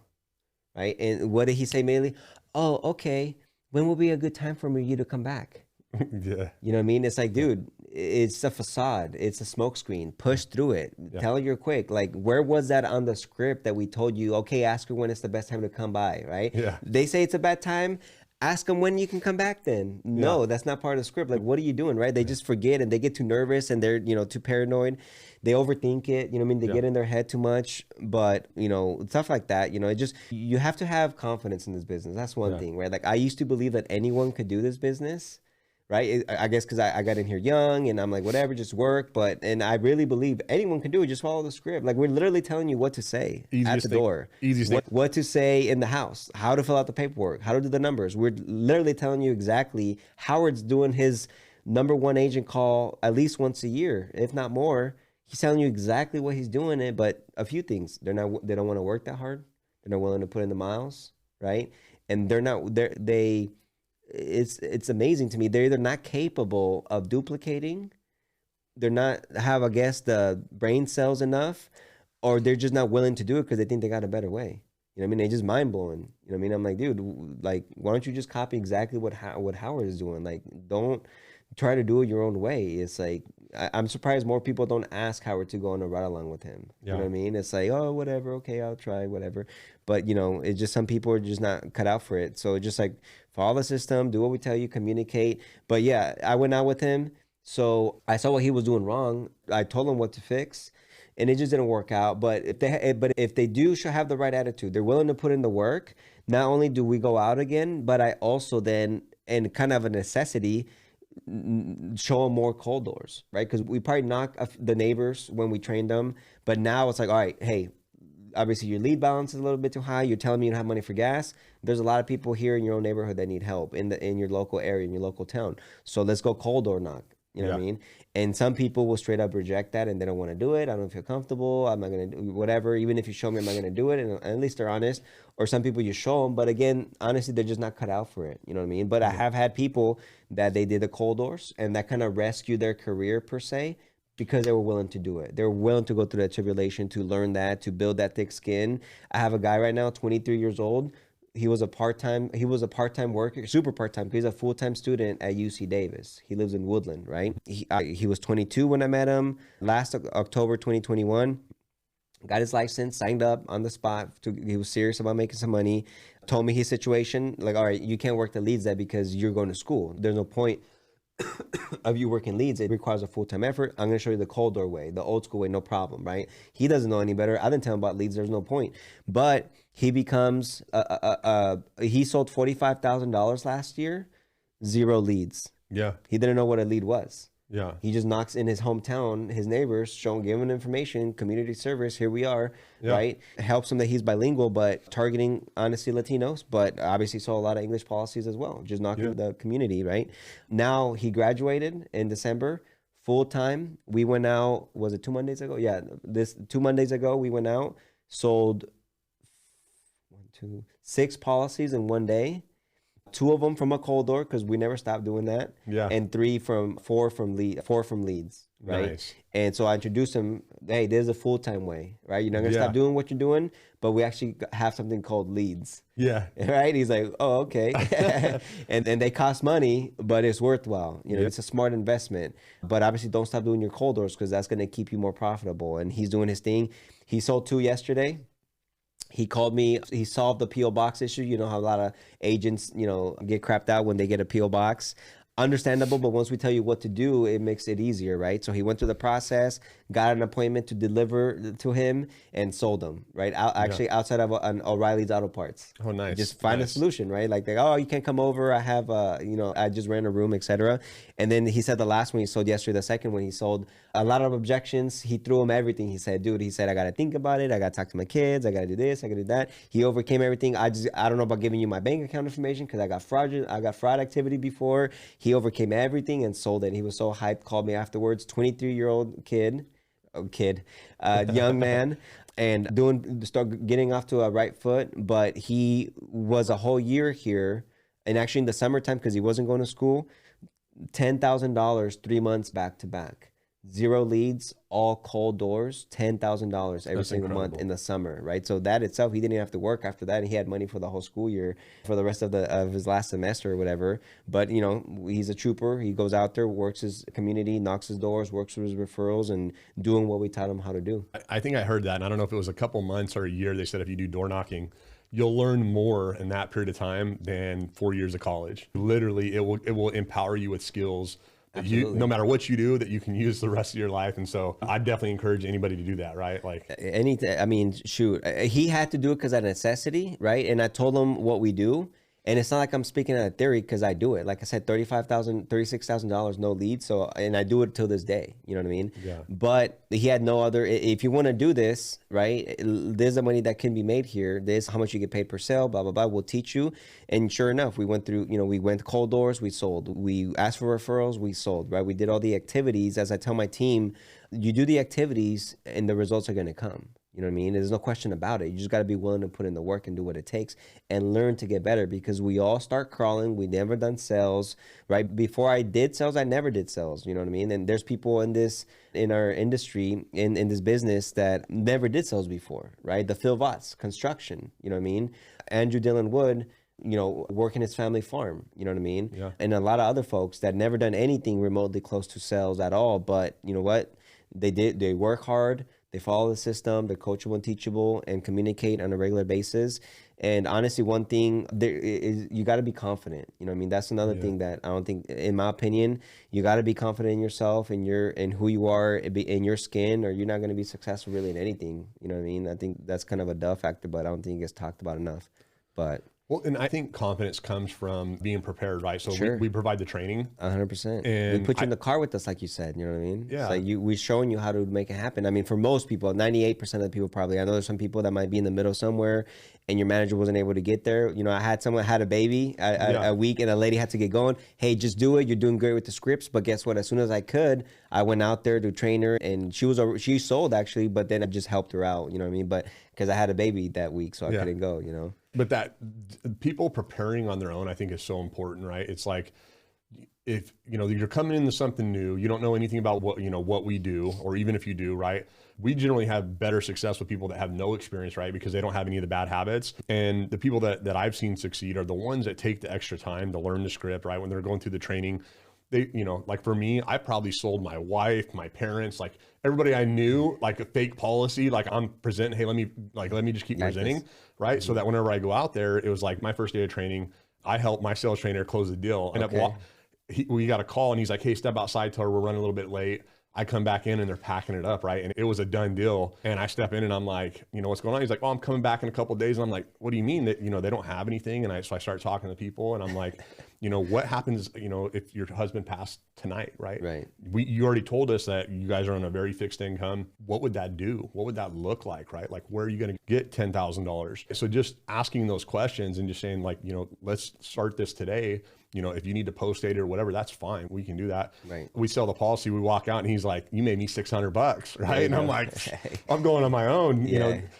[SPEAKER 2] Right? And what did he say immediately? Oh, okay. When will be a good time for you to come back?
[SPEAKER 1] Yeah.
[SPEAKER 2] You know what I mean? It's like, dude, it's a facade. It's a smoke screen. Push through it. Tell her you're quick. Like, where was that on the script that we told you, okay, ask her when it's the best time to come by, right?
[SPEAKER 1] Yeah.
[SPEAKER 2] They say it's a bad time. Ask them when you can come back then. No, that's not part of the script. Like, what are you doing, right? They just forget, and they get too nervous, and they're, you know, too paranoid. They overthink it, you know what I mean? They get in their head too much, but, you know, stuff like that, you know, it just, you have to have confidence in this business. That's one thing, right? Like, I used to believe that anyone could do this business, right? I guess because I got in here young and I'm like, whatever, just work. And I really believe anyone can do it. Just follow the script. Like, we're literally telling you what to say at the door. What to say in the house, how to fill out the paperwork, how to do the numbers. We're literally telling you exactly. Howard's doing his #1 agent call at least once a year, if not more. He's telling you exactly what he's doing it, but a few things. They don't want to work that hard. They're not willing to put in the miles, right? And it's amazing to me. They're either not capable of duplicating, they're not have, I guess, the brain cells enough, or they're just not willing to do it because they think they got a better way. You know what I mean? They just mind blowing. You know what I mean? I'm like, dude, like, why don't you just copy exactly what Howard is doing? Like, don't try to do it your own way. It's like, I'm surprised more people don't ask Howard to go on a ride along with him. You know what I mean? It's like, oh, whatever, okay, I'll try, whatever. But, you know, it's just some people are just not cut out for it. So just like, follow the system, do what we tell you, communicate. But yeah, I went out with him. So I saw what he was doing wrong. I told him what to fix, and it just didn't work out. But if they do have the right attitude, they're willing to put in the work. Not only do we go out again, but I also then, and kind of a necessity, show them more cold doors, right? Because we probably knock the neighbors when we trained them, but now it's like, all right, hey, obviously your lead balance is a little bit too high. You're telling me you don't have money for gas. There's a lot of people here in your own neighborhood that need help in your local area, in your local town. So let's go cold door knock. You know what I mean? And some people will straight up reject that, and they don't want to do it. I don't feel comfortable. I'm not going to do whatever. Even if you show me, I'm not going to do it. And at least they're honest. Or some people you show them, but again, honestly, they're just not cut out for it. You know what I mean? But I have had people that they did the cold doors, and that kind of rescued their career per se, because they were willing to do it. They were willing to go through that tribulation, to learn that, to build that thick skin. I have a guy right now, 23 years old. He was a part-time worker, super part-time, because he's a full-time student at UC Davis. He lives in Woodland, right? He was 22 when I met him. Last October 2021, got his license, signed up on the spot. He was serious about making some money. Told me his situation, like, all right, you can't work the leads there because you're going to school. There's no point of you working leads. It requires a full-time effort. I'm going to show you the cold door way, the old school way, no problem, right? He doesn't know any better. I didn't tell him about leads. There's no point. But he becomes, he sold $45,000 last year, 0 leads.
[SPEAKER 1] Yeah.
[SPEAKER 2] He didn't know what a lead was.
[SPEAKER 1] Yeah.
[SPEAKER 2] He just knocks in his hometown, his neighbors, giving information, community service. Here we are, right? It helps him that he's bilingual, but targeting, honestly, Latinos, but obviously saw a lot of English policies as well, just knocking the community, right? Now he graduated in December, full time. We went out, was it 2 Mondays ago? Yeah, 2 Mondays ago, we went out, sold 6 policies in one day. 2 of them from a cold door, because we never stopped doing that. Yeah. And 4 from leads, right? Nice. And so I introduced him, hey, there's a full-time way, right? You're not gonna stop doing what you're doing, but we actually have something called leads. Yeah. Right? He's like, oh, okay. and they cost money, but it's worthwhile. You know, it's a smart investment. But obviously don't stop doing your cold doors, because that's gonna keep you more profitable. And he's doing his thing. He sold 2 yesterday. He called me. He solved the P.O. box issue. You know how a lot of agents, get crapped out when they get a P.O. box. understandable, but once we tell you what to do, it makes it easier, right? So he went through the process, got an appointment to deliver to him, and sold them, right? Actually, outside of an O'Reilly's Auto Parts.
[SPEAKER 1] Oh, nice.
[SPEAKER 2] Just find a solution, right? Like, oh, you can't come over. I have, I just ran a room, etc. And then he said the last one he sold yesterday, the second one he sold, a lot of objections. He threw him everything. He said, dude, I got to think about it. I got to talk to my kids. I got to do this. I got to do that. He overcame everything. I don't know about giving you my bank account information because I got fraud activity before. He overcame everything and sold it. He was so hyped, called me afterwards, 23-year-old young man, and start getting off to a right foot. But he was a whole year here, and actually in the summertime, because he wasn't going to school, $10,000, 3 months back to back. 0 leads, all cold doors, $10,000 every single month in the summer, right? So that itself, he didn't have to work after that. He had money for the whole school year, for the rest of his last semester or whatever. But he's a trooper. He goes out there, works his community, knocks his doors, works for his referrals, and doing what we taught him how to do.
[SPEAKER 1] I think I heard that, and I don't know if it was a couple months or a year. They said if you do door knocking, you'll learn more in that period of time than 4 years of college. Literally, it will empower you with skills that no matter what you do, that you can use the rest of your life. And so I definitely encourage anybody to do that, right? Like
[SPEAKER 2] anything. I mean, shoot, he had to do it because of necessity, right? And I told him what we do. And it's not like I'm speaking out of theory because I do it. Like I said, $36,000, no lead. So, and I do it till this day. You know what I mean?
[SPEAKER 1] Yeah.
[SPEAKER 2] But he had no other. If you want to do this, right? There's the money that can be made here. There's how much you get paid per sale. Blah blah blah. We'll teach you. And sure enough, we went through. We went cold doors. We sold. We asked for referrals. We sold. Right? We did all the activities. As I tell my team, you do the activities, and the results are going to come. You know what I mean? There's no question about it. You just got to be willing to put in the work and do what it takes and learn to get better, because we all start crawling. We never done sales, right? Before I did sales, I never did sales. You know what I mean? And there's people in our industry, in this business, that never did sales before, right? The Phil Votts, construction, you know what I mean? Andrew Dillon Wood, working his family farm, you know what I mean?
[SPEAKER 1] Yeah.
[SPEAKER 2] And a lot of other folks that never done anything remotely close to sales at all. But you know what? They work hard. They follow the system, they're coachable and teachable, and communicate on a regular basis. And honestly, one thing there is, you got to be confident. You know what I mean? That's another thing that I don't think, in my opinion, you got to be confident in yourself and in who you are, in your skin, or you're not going to be successful really in anything. You know what I mean? I think that's kind of a duh factor, but I don't think it gets talked about enough. But
[SPEAKER 1] well, and I think confidence comes from being prepared, right? So we provide the training.
[SPEAKER 2] 100%.
[SPEAKER 1] And
[SPEAKER 2] we put you in the car with us, like you said, you know what I mean?
[SPEAKER 1] Yeah.
[SPEAKER 2] It's like we're showing you how to make it happen. I mean, for most people, 98% of the people probably, I know there's some people that might be in the middle somewhere and your manager wasn't able to get there. I had someone had a baby a week, and a lady had to get going. Hey, just do it. You're doing great with the scripts. But guess what? As soon as I could, I went out there to train her, and she sold actually, but then I just helped her out, you know what I mean? But because I had a baby that week, so I couldn't go,
[SPEAKER 1] But that people preparing on their own, I think, is so important, right? It's like, if you're coming into something new, you don't know anything about what we do, or even if you do, right? We generally have better success with people that have no experience, right? Because they don't have any of the bad habits. And the people that I've seen succeed are the ones that take the extra time to learn the script, right? When they're going through the training, they, like for me, I probably sold my wife, my parents, like everybody I knew, like a fake policy, like I'm presenting, hey, let me just keep presenting, right? So that whenever I go out there, it was like my first day of training, I helped my sales trainer close the deal. We got a call, and he's like, hey, step outside, tell her we're running a little bit late. I come back in, and they're packing it up, right? And it was a done deal. And I step in, and I'm like, what's going on? He's like, oh, I'm coming back in a couple of days. And I'm like, what do you mean that, they don't have anything? And so I start talking to people, and I'm like, what happens, if your husband passed tonight, right?
[SPEAKER 2] Right.
[SPEAKER 1] You already told us that you guys are on a very fixed income. What would that do? What would that look like, right? Like, where are you going to get $10,000? So just asking those questions and just saying, like, let's start this today. If you need to post date or whatever, that's fine. We can do that.
[SPEAKER 2] Right.
[SPEAKER 1] We sell the policy. We walk out, and he's like, you made me $600, right? And I'm like, I'm going on my own.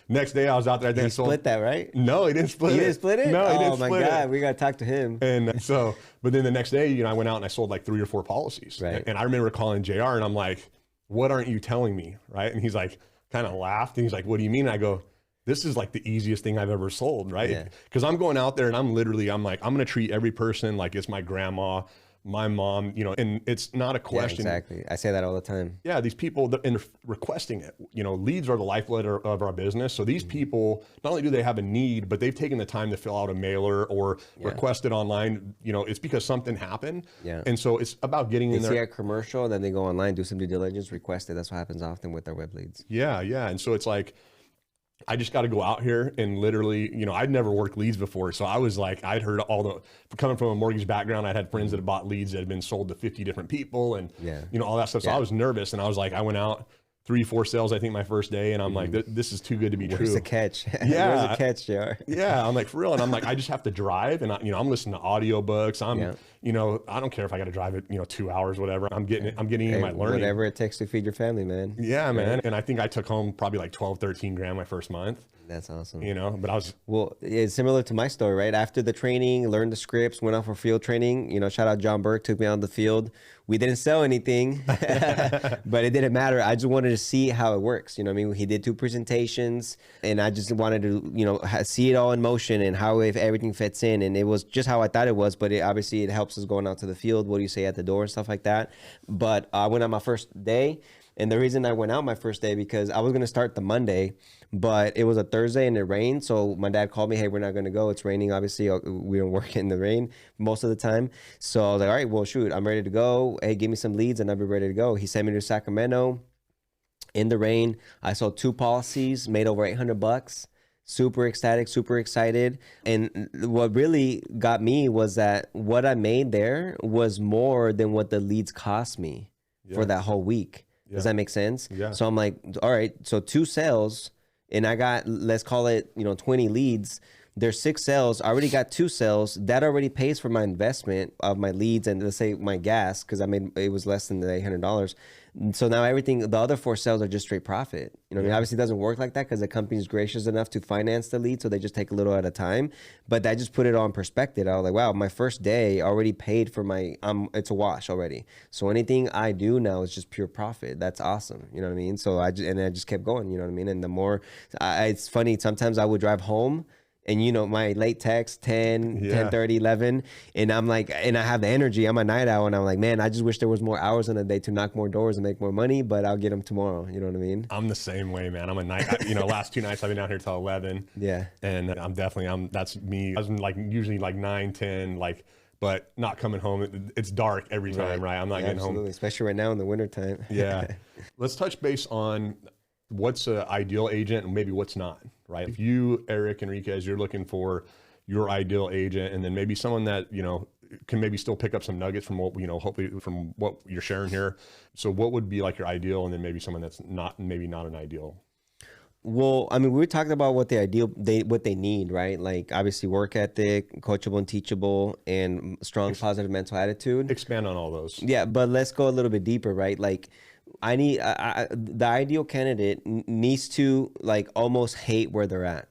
[SPEAKER 1] Next day I was out there.
[SPEAKER 2] He split that, right?
[SPEAKER 1] No, he didn't split it.
[SPEAKER 2] He didn't split it?
[SPEAKER 1] No, he didn't
[SPEAKER 2] split it. Oh my God, we got to talk to him.
[SPEAKER 1] And so, but then the next day, I went out and I sold like 3 or 4 policies.
[SPEAKER 2] Right.
[SPEAKER 1] And I remember calling JR, and I'm like, what aren't you telling me? Right. And he's like, kind of laughed. And he's like, what do you mean? I go, this is like the easiest thing I've ever sold, right? Because I'm going out there, and I'm like, I'm going to treat every person like it's my grandma, my mom, you know, and it's not a question.
[SPEAKER 2] Yeah, exactly. I say that all the time.
[SPEAKER 1] Yeah, these people that and requesting it, you know, leads are the lifeblood of our business. So these people, not only do they have a need, but they've taken the time to fill out a mailer or request it online. You know, it's because something happened.
[SPEAKER 2] Yeah.
[SPEAKER 1] And so it's about getting in there.
[SPEAKER 2] They see a commercial, then they go online, do some due diligence, request it. That's what happens often with our web leads.
[SPEAKER 1] Yeah, yeah. And so it's like, I just got to go out here and literally, you know, I'd never worked leads before. So I was like, I'd heard all the, coming from a mortgage background, I'd had friends that had bought leads that had been sold to 50 different people and, you know, all that stuff. So I was nervous and I was like, I went out 3-4 sales, I think my first day. And I'm like, this is too good to be true.
[SPEAKER 2] Where's the catch?
[SPEAKER 1] Yeah.
[SPEAKER 2] Where's the catch, JR?
[SPEAKER 1] Yeah. I'm like, for real. And I'm like, I just have to drive and you know, I'm listening to audiobooks. I'm, you know, I don't care if I got to drive it, you know, 2 hours, whatever. I'm getting in my learning.
[SPEAKER 2] Whatever it takes to feed your family, man.
[SPEAKER 1] Yeah, man. And I think I took home probably like 12, 13 grand my first month.
[SPEAKER 2] That's awesome.
[SPEAKER 1] You know, but I was...
[SPEAKER 2] Well, it's similar to my story, right? After the training, learned the scripts, went out for field training. You know, shout out John Burke, took me on the field. We didn't sell anything, but it didn't matter. I just wanted to see how it works. You know what I mean? He did 2 presentations and I just wanted to, you know, see it all in motion and how if everything fits in. And it was just how I thought it was, but obviously it helps us going out to the field. What do you say at the door and stuff like that? But I went on my first day. And the reason I went out my first day because I was going to start the Monday, but it was a Thursday and it rained. So my dad called me, hey, we're not going to go. It's raining. Obviously, we don't work in the rain most of the time. So I was like, all right, well, shoot, I'm ready to go. Hey, give me some leads and I'll be ready to go. He sent me to Sacramento in the rain. I sold 2 policies, made over $800. Super ecstatic, super excited. And what really got me was that what I made there was more than what the leads cost me for that whole week. Does that make sense? Yeah. So I'm like, all right, so 2 sales and I got, let's call it, you know, 20 leads. There's 6 sales. I already got 2 sales. That already pays for my investment of my leads and let's say my gas because I made it was less than the $800. So now everything, the other 4 sales are just straight profit. You know what I mean? Obviously it doesn't work like that because the company's gracious enough to finance the lead. So they just take a little at a time. But that just put it on perspective. I was like, wow, my first day already paid for my, it's a wash already. So anything I do now is just pure profit. That's awesome. You know what I mean? So I just kept going, you know what I mean? And the more, it's funny, sometimes I would drive home and you know, my late text, 10, 10:30, 11, and I'm like, and I have the energy, I'm a night owl, and I'm like, man, I just wish there was more hours in a day to knock more doors and make more money, but I'll get them tomorrow, you know what I mean?
[SPEAKER 1] I'm the same way, man. I'm a night, you know, last 2 nights I've been out here till 11. Yeah. And that's me. I was like usually like 9, 10, like, but not coming home. It's dark every time, right? I'm not getting home.
[SPEAKER 2] Especially right now in the wintertime.
[SPEAKER 1] Yeah. Let's touch base on what's an ideal agent and maybe what's not, right? If you, Eric, Enriquez, you're looking for your ideal agent and then maybe someone that, you know, can maybe still pick up some nuggets from what, you know, hopefully from what you're sharing here. So what would be like your ideal and then maybe someone that's not, maybe not an ideal?
[SPEAKER 2] Well, I mean, we were talking about what what they need, right? Like obviously work ethic, coachable and teachable, and strong positive mental attitude.
[SPEAKER 1] Expand on all those.
[SPEAKER 2] Yeah, but let's go a little bit deeper, right? Like I need the ideal candidate needs to like almost hate where they're at.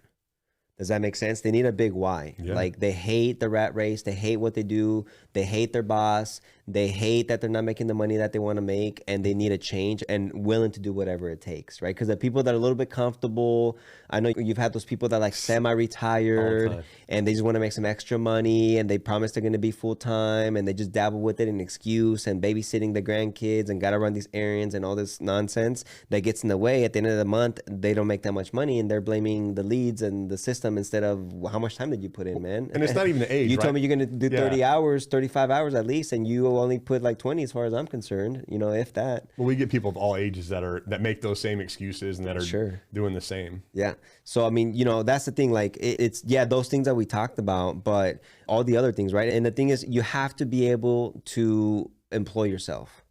[SPEAKER 2] Does that make sense? They need a big why. Yeah. Like they hate the rat race. They hate what they do. They hate their boss. They hate that they're not making the money that they want to make and they need a change and willing to do whatever it takes, right? Because the people that are a little bit comfortable, I know you've had those people that are like semi-retired and they just want to make some extra money and they promise they're going to be full-time and they just dabble with it in excuse and babysitting the grandkids and got to run these errands and all this nonsense that gets in the way. At the end of the month, they don't make that much money and they're blaming the leads and the system instead of how much time did you put in, man?
[SPEAKER 1] And it's not even the age,
[SPEAKER 2] You told me you're going to do 30 hours, 35 hours at least, and you only put like 20 as far as I'm concerned, you know, if that.
[SPEAKER 1] Well, we get people of all ages that make those same excuses and that are doing the same.
[SPEAKER 2] Yeah. So, I mean, you know, that's the thing, like it's those things that we talked about, but all the other things, right? And the thing is, you have to be able to employ yourself,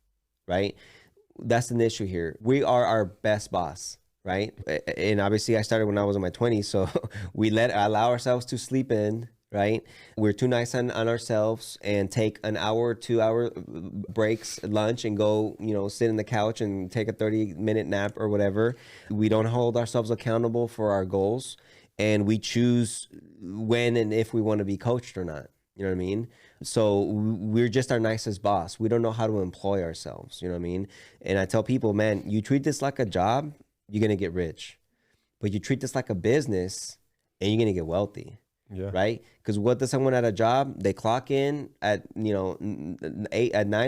[SPEAKER 2] right? That's an issue here. We are our best boss. Right. And obviously I started when I was in my 20s. So we allow ourselves to sleep in. Right. We're too nice on ourselves and take an hour, 2 hour breaks, lunch and go, you know, sit in the couch and take a 30-minute nap or whatever. We don't hold ourselves accountable for our goals and we choose when and if we want to be coached or not. You know what I mean? So we're just our nicest boss. We don't know how to employ ourselves. You know what I mean? And I tell people, man, you treat this like a job, you're going to get rich, but you treat this like a business and you're going to get wealthy.
[SPEAKER 1] Yeah.
[SPEAKER 2] Right? Because what does someone at a job? They clock in at 9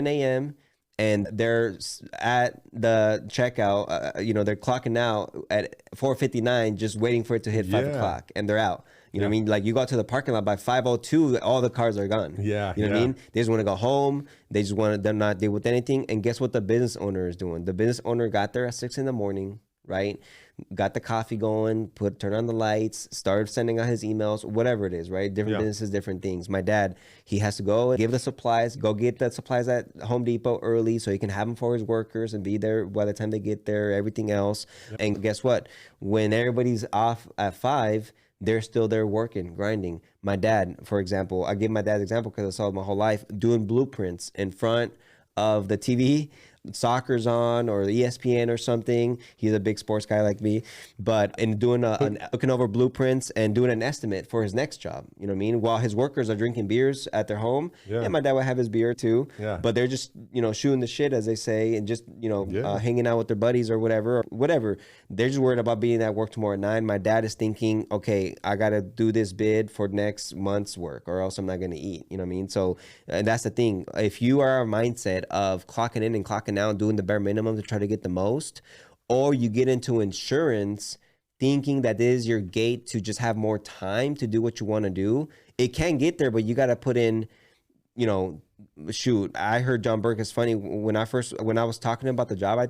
[SPEAKER 2] a.m. and they're at the checkout. They're clocking out at 4:59, just waiting for it to hit 5 o'clock, and they're out. You know what I mean? Like you go out to the parking lot by 5:02, all the cars are gone.
[SPEAKER 1] Yeah.
[SPEAKER 2] You know what I mean? They just want to go home. They just want to, they're not deal with anything. And guess what the business owner is doing? The business owner got there at 6 a.m, right? Got the coffee going, turn on the lights, started sending out his emails, whatever it is, right? Different businesses, different things. My dad, he has to go and give the supplies, go get the supplies at Home Depot early so he can have them for his workers and be there by the time they get there, everything else. And guess what? When everybody's off at 5, they're still there working, grinding. My dad, for example, I give my dad's example because I saw it my whole life, doing blueprints in front of the TV. Soccer's on or the ESPN or something. He's a big sports guy like me, but in doing looking over blueprints and doing an estimate for his next job. You know what I mean? While his workers are drinking beers at their home, and my dad would have his beer too. Yeah. But they're just shooting the shit, as they say, and just hanging out with their buddies or whatever. They're just worried about being at work tomorrow at 9. My dad is thinking, okay, I got to do this bid for next month's work, or else I'm not going to eat. You know what I mean? So that's the thing. If you are a mindset of clocking in and clocking out, doing the bare minimum to try to get the most, or you get into insurance thinking that this is your gate to just have more time to do what you want to do, it can get there, but you got to put in, I heard John Burke is funny. When I was talking about the job, I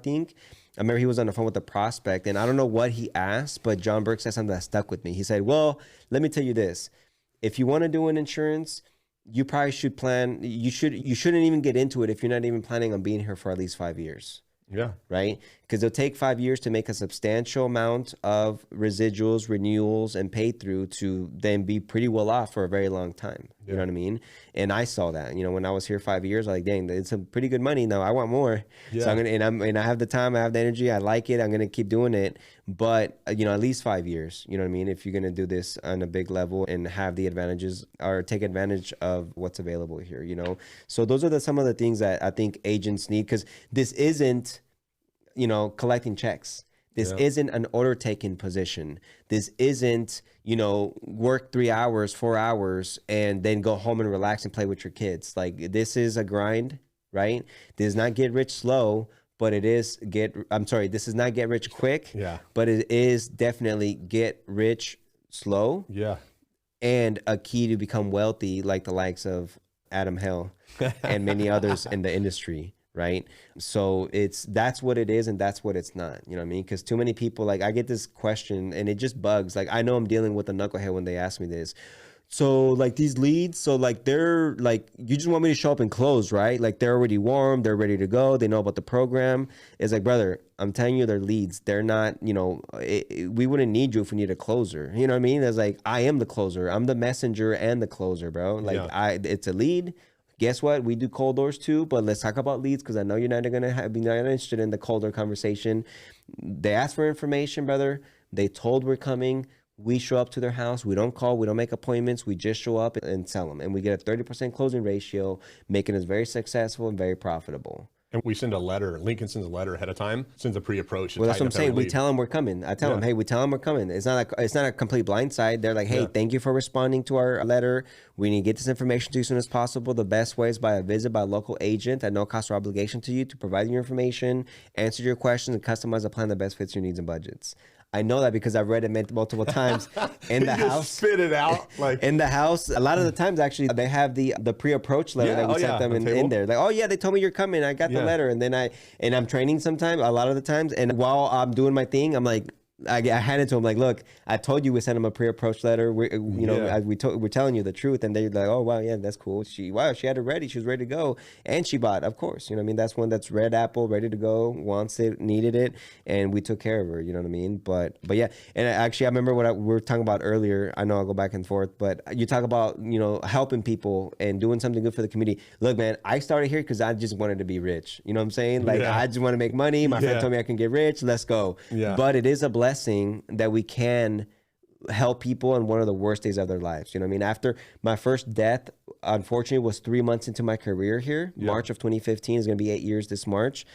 [SPEAKER 2] remember he was on the phone with the prospect, and I don't know what he asked, but John Burke said something that stuck with me. He said, well, let me tell you this. If you want to do an insurance, you probably should plan. You shouldn't even get into it if you're not even planning on being here for at least 5 years.
[SPEAKER 1] Yeah.
[SPEAKER 2] Right? Because it'll take 5 years to make a substantial amount of residuals, renewals, and pay through to then be pretty well off for a very long time. You know what I mean? And I saw that, when I was here 5 years, like, dang, it's some pretty good money. Now I want more. Yeah. So I have the time, I have the energy, I like it. I'm going to keep doing it. But, at least 5 years, you know what I mean? If you're going to do this on a big level and have the advantages or take advantage of what's available here, So those are some of the things that I think agents need, because this isn't, collecting checks. This isn't an order taking position. This isn't, work 3 hours, 4 hours, and then go home and relax and play with your kids. Like, this is a grind, right? This is not get rich slow, but this is not get rich quick. Yeah. But it is definitely get rich slow. Yeah. And a key to become wealthy, like the likes of Adam Hale and many others in the industry. Right. So that's what it is and that's what it's not. You know what I mean? Because too many people, like, I get this question and it just bugs. Like, I know I'm dealing with a knucklehead when they ask me this. So, like, these leads, so, like, they're like, you just want me to show up and close, right? Like, they're already warm, they're ready to go, they know about the program. It's like, brother, I'm telling you, they're leads. They're not, we wouldn't need you if we need a closer. You know what I mean? It's like, I am the closer. I'm the messenger and the closer, bro. Like, it's a lead. Guess what? We do cold doors too, but let's talk about leads, because I know you're not going to be not interested in the cold door conversation. They ask for information, brother. They told we're coming. We show up to their house. We don't call. We don't make appointments. We just show up and sell them. And we get a 30% closing ratio, making us very successful and very profitable.
[SPEAKER 1] And we send a letter. Lincoln sends a letter ahead of time, sends a pre-approach.
[SPEAKER 2] Well, that's what I'm saying. We tell them we're coming. I tell them, hey, we tell them we're coming. It's not a complete blindside. They're like, hey, thank you for responding to our letter. We need to get this information to you as soon as possible. The best way is by a visit by a local agent at no cost or obligation to you to provide your information, answer your questions, and customize a plan that best fits your needs and budgets. I know that because I've read it multiple times in the house.
[SPEAKER 1] Spit it out like
[SPEAKER 2] in the house. A lot of the times, actually, they have the pre-approach letter that we sent them in there. Like, oh yeah, they told me you're coming. I got the letter, and then I'm training sometimes. A lot of the times, and while I'm doing my thing, I'm like, I handed to him like, look, I told you we sent him a pre-approach letter. We're telling you the truth, and they're like, oh wow, yeah, that's cool. She had it ready. She was ready to go, and she bought, of course. You know what I mean? That's one that's red apple, ready to go, wants it, needed it, and we took care of her. You know what I mean? But yeah, and actually, I remember what we were talking about earlier. I know I'll go back and forth, but you talk about helping people and doing something good for the community. Look, man, I started here because I just wanted to be rich. You know what I'm saying? Like I just want to make money. My friend told me I can get rich. Let's go. Yeah. But it is a blessing that we can help people on one of the worst days of their lives. You know what I mean? After my first death, unfortunately, was 3 months into my career here. March of 2015 is going to be 8 years this March.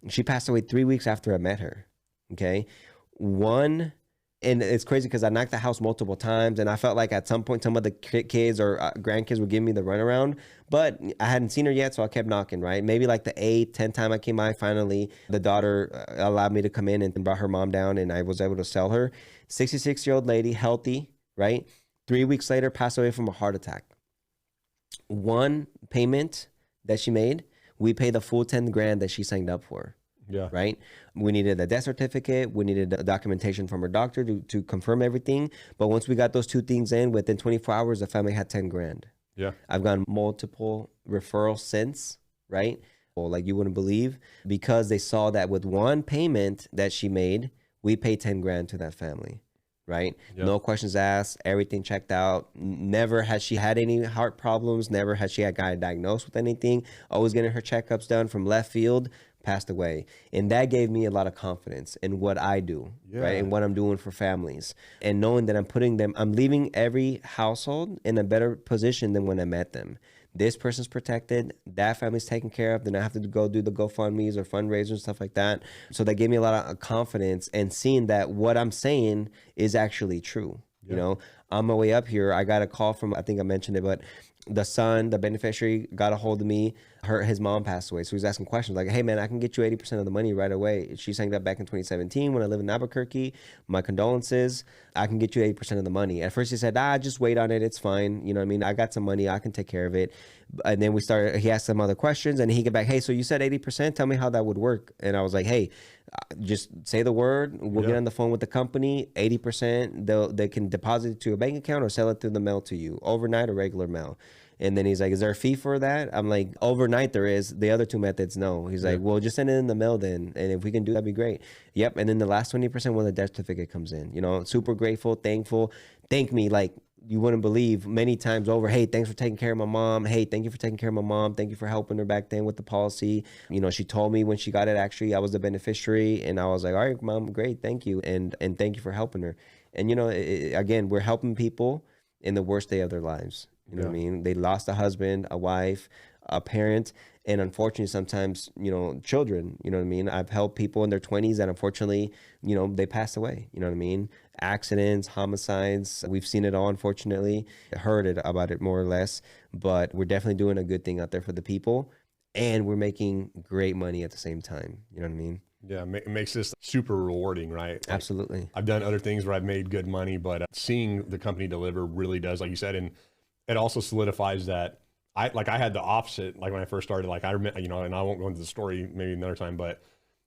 [SPEAKER 2] She passed away 3 weeks after I met her. Okay. One And it's crazy because I knocked the house multiple times, and I felt like at some point some of the kids or grandkids would give me the runaround, but I hadn't seen her yet, so I kept knocking, right? Maybe like the 8th, 10th time I came by, finally, the daughter allowed me to come in and brought her mom down, and I was able to sell her. 66-year-old lady, healthy, right? 3 weeks later, passed away from a heart attack. One payment that she made, we paid the full 10 grand that she signed up for.
[SPEAKER 1] Yeah.
[SPEAKER 2] Right. We needed a death certificate. We needed a documentation from her doctor to confirm everything. But once we got those two things in, within 24 hours, the family had 10 grand.
[SPEAKER 1] Yeah.
[SPEAKER 2] I've gotten multiple referrals since, right? Well, like you wouldn't believe, because they saw that with one payment that she made, we paid 10 grand to that family. Right? Yep. No questions asked, everything checked out. Never had she had any heart problems. Never had she got diagnosed with anything. Always getting her checkups done from left field. Passed away. And that gave me a lot of confidence in what I do, right? And what I'm doing for families. And knowing that I'm leaving every household in a better position than when I met them. This person's protected, that family's taken care of, then I have to go do the GoFundMe's or fundraisers and stuff like that. So that gave me a lot of confidence, and seeing that what I'm saying is actually true. You know, on my way up here, I got a call from, I think I mentioned it, but the son, the beneficiary, got a hold of me. His mom passed away. So he was asking questions like, hey, man, I can get you 80% of the money right away. She signed up back in 2017 when I lived in Albuquerque. My condolences. I can get you 80% of the money. At first he said, just wait on it. It's fine. You know what I mean? I got some money. I can take care of it. And then he asked some other questions, and he got back, hey, so you said 80%? Tell me how that would work. And I was like, hey, just say the word. We'll get on the phone with the company. 80%, they can deposit it to a bank account or sell it through the mail to you, overnight or regular mail. And then he's like, is there a fee for that? I'm like, overnight there is. The other two methods, no. He's like, well, just send it in the mail then. And if we can do that'd be great. Yep. And then the last 20% when the death certificate comes in, you know, super grateful, thankful. Thank me like you wouldn't believe many times over. Hey, thanks for taking care of my mom. Hey, thank you for taking care of my mom. Thank you for helping her back then with the policy. You know, she told me when she got it, actually, I was the beneficiary. And I was like, all right, mom, great. Thank you. And thank you for helping her. And, you know, again, we're helping people in the worst day of their lives. You know what I mean? They lost a husband, a wife, a parent, and unfortunately sometimes, you know, children, you know what I mean? I've helped people in their 20s that unfortunately, you know, they passed away, you know what I mean? Accidents, homicides, we've seen it all, unfortunately, heard about it more or less, but we're definitely doing a good thing out there for the people, and we're making great money at the same time, you know what I mean?
[SPEAKER 1] Yeah, it makes this super rewarding, right? Like,
[SPEAKER 2] absolutely.
[SPEAKER 1] I've done other things where I've made good money, but seeing the company deliver really does, like you said, and it also solidifies that I had the opposite, like when I first started, like I remember, you know, and I won't go into the story maybe another time, but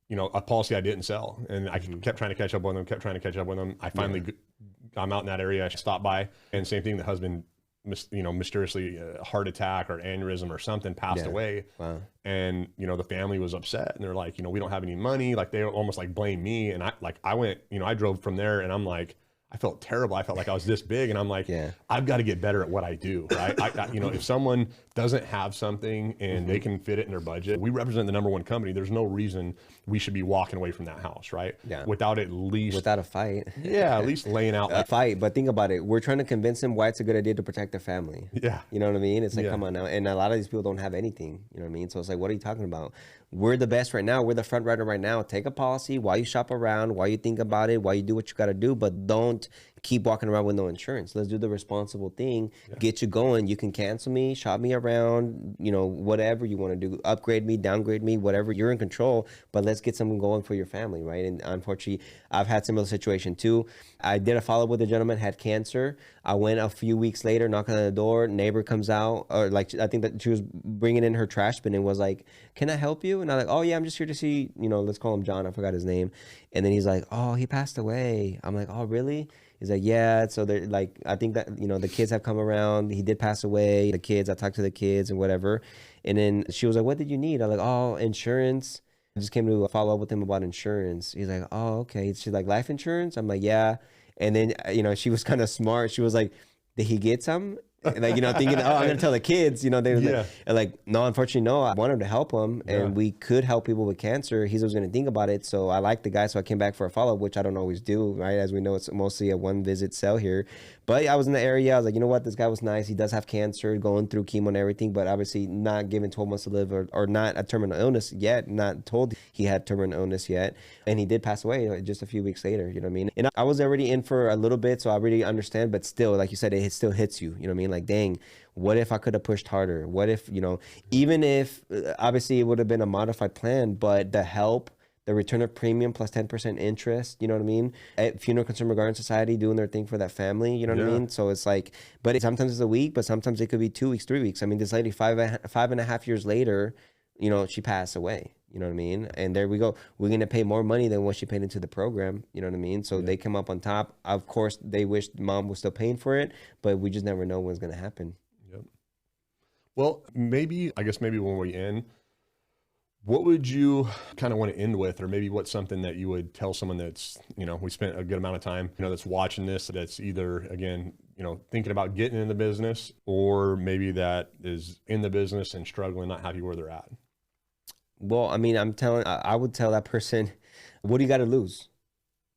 [SPEAKER 1] you know, a policy I didn't sell, and I kept trying to catch up with them, I finally, I'm out in that area, I stopped by, and same thing, the husband, you know, mysteriously heart attack or aneurysm or something, passed away. Wow. And, you know, the family was upset, and they're like, you know, we don't have any money. Like they almost like blame me. And I went, you know, I drove from there, and I'm like, I felt terrible. I felt like I was this big, and I'm like, I've got to get better at what I do. Right? You know, if someone doesn't have something and they can fit it in their budget, we represent the #1 company. There's no reason we should be walking away from that house, right? Yeah. Without a fight. Yeah, at least laying out
[SPEAKER 2] a fight. But think about it. We're trying to convince them why it's a good idea to protect their family.
[SPEAKER 1] Yeah.
[SPEAKER 2] You know what I mean? It's like, come on now. And a lot of these people don't have anything. You know what I mean? So it's like, what are you talking about? We're the best right now. We're the front runner right now. Take a policy while you shop around, while you think about it, while you do what you got to do, but don't keep walking around with no insurance. Let's do the responsible thing, get you going. You can cancel me, shop me around, you know, whatever you want to do, upgrade me, downgrade me, whatever, you're in control, but let's get something going for your family, right? And unfortunately, I've had similar situation too. I did a follow-up with a gentleman, had cancer. I went a few weeks later, knocking on the door, neighbor comes out, or like, I think that she was bringing in her trash bin and was like, can I help you? And I'm like, oh yeah, I'm just here to see, you know, let's call him John. I forgot his name. And then he's like, oh, he passed away. I'm like, oh, really? He's like, yeah. So they're like, I think that, you know, the kids have come around. He did pass away. The kids, I talked to the kids and whatever. And then she was like, what did you need? I'm like, oh, insurance. I just came to follow up with him about insurance. He's like, oh, okay. She's like, life insurance? I'm like, yeah. And then, you know, she was kind of smart. She was like, did he get some? Like, thinking, oh, I'm going to tell the kids, they were
[SPEAKER 1] Yeah.
[SPEAKER 2] like, no, unfortunately, no, I wanted to help him and we could help people with cancer. He was going to think about it. So I liked the guy. So I came back for a follow-up, which I don't always do, right? As we know, it's mostly a one visit sell here. But I was in the area. I was like, you know what? This guy was nice. He does have cancer, going through chemo and everything, but obviously not given 12 months to live or not a terminal illness yet, not told he had terminal illness yet. And he did pass away just a few weeks later, you know what I mean? And I was already in for a little bit, so I really understand, but still, like you said, it still hits you, you know what I mean? Like, dang, what if I could have pushed harder? What if, even if obviously it would have been a modified plan, but the help, the return of premium plus 10% interest, you know what I mean? At Funeral Consumer Garden Society doing their thing for that family, you know what I mean? So it's like, but sometimes it's a week, but sometimes it could be 2 weeks, 3 weeks. I mean, this lady, 5.5 years later, she passed away, you know what I mean? And there we go. We're going to pay more money than what she paid into the program, you know what I mean? So they come up on top. Of course, they wish mom was still paying for it, but we just never know what's going to happen.
[SPEAKER 1] Yep. Well, I guess maybe when we end, what would you kind of want to end with, or maybe what's something that you would tell someone that's, we spent a good amount of time, that's watching this, that's either, again, thinking about getting in the business, or maybe that is in the business and struggling, not happy where they're at?
[SPEAKER 2] Well, I mean, I would tell that person, what do you got to lose?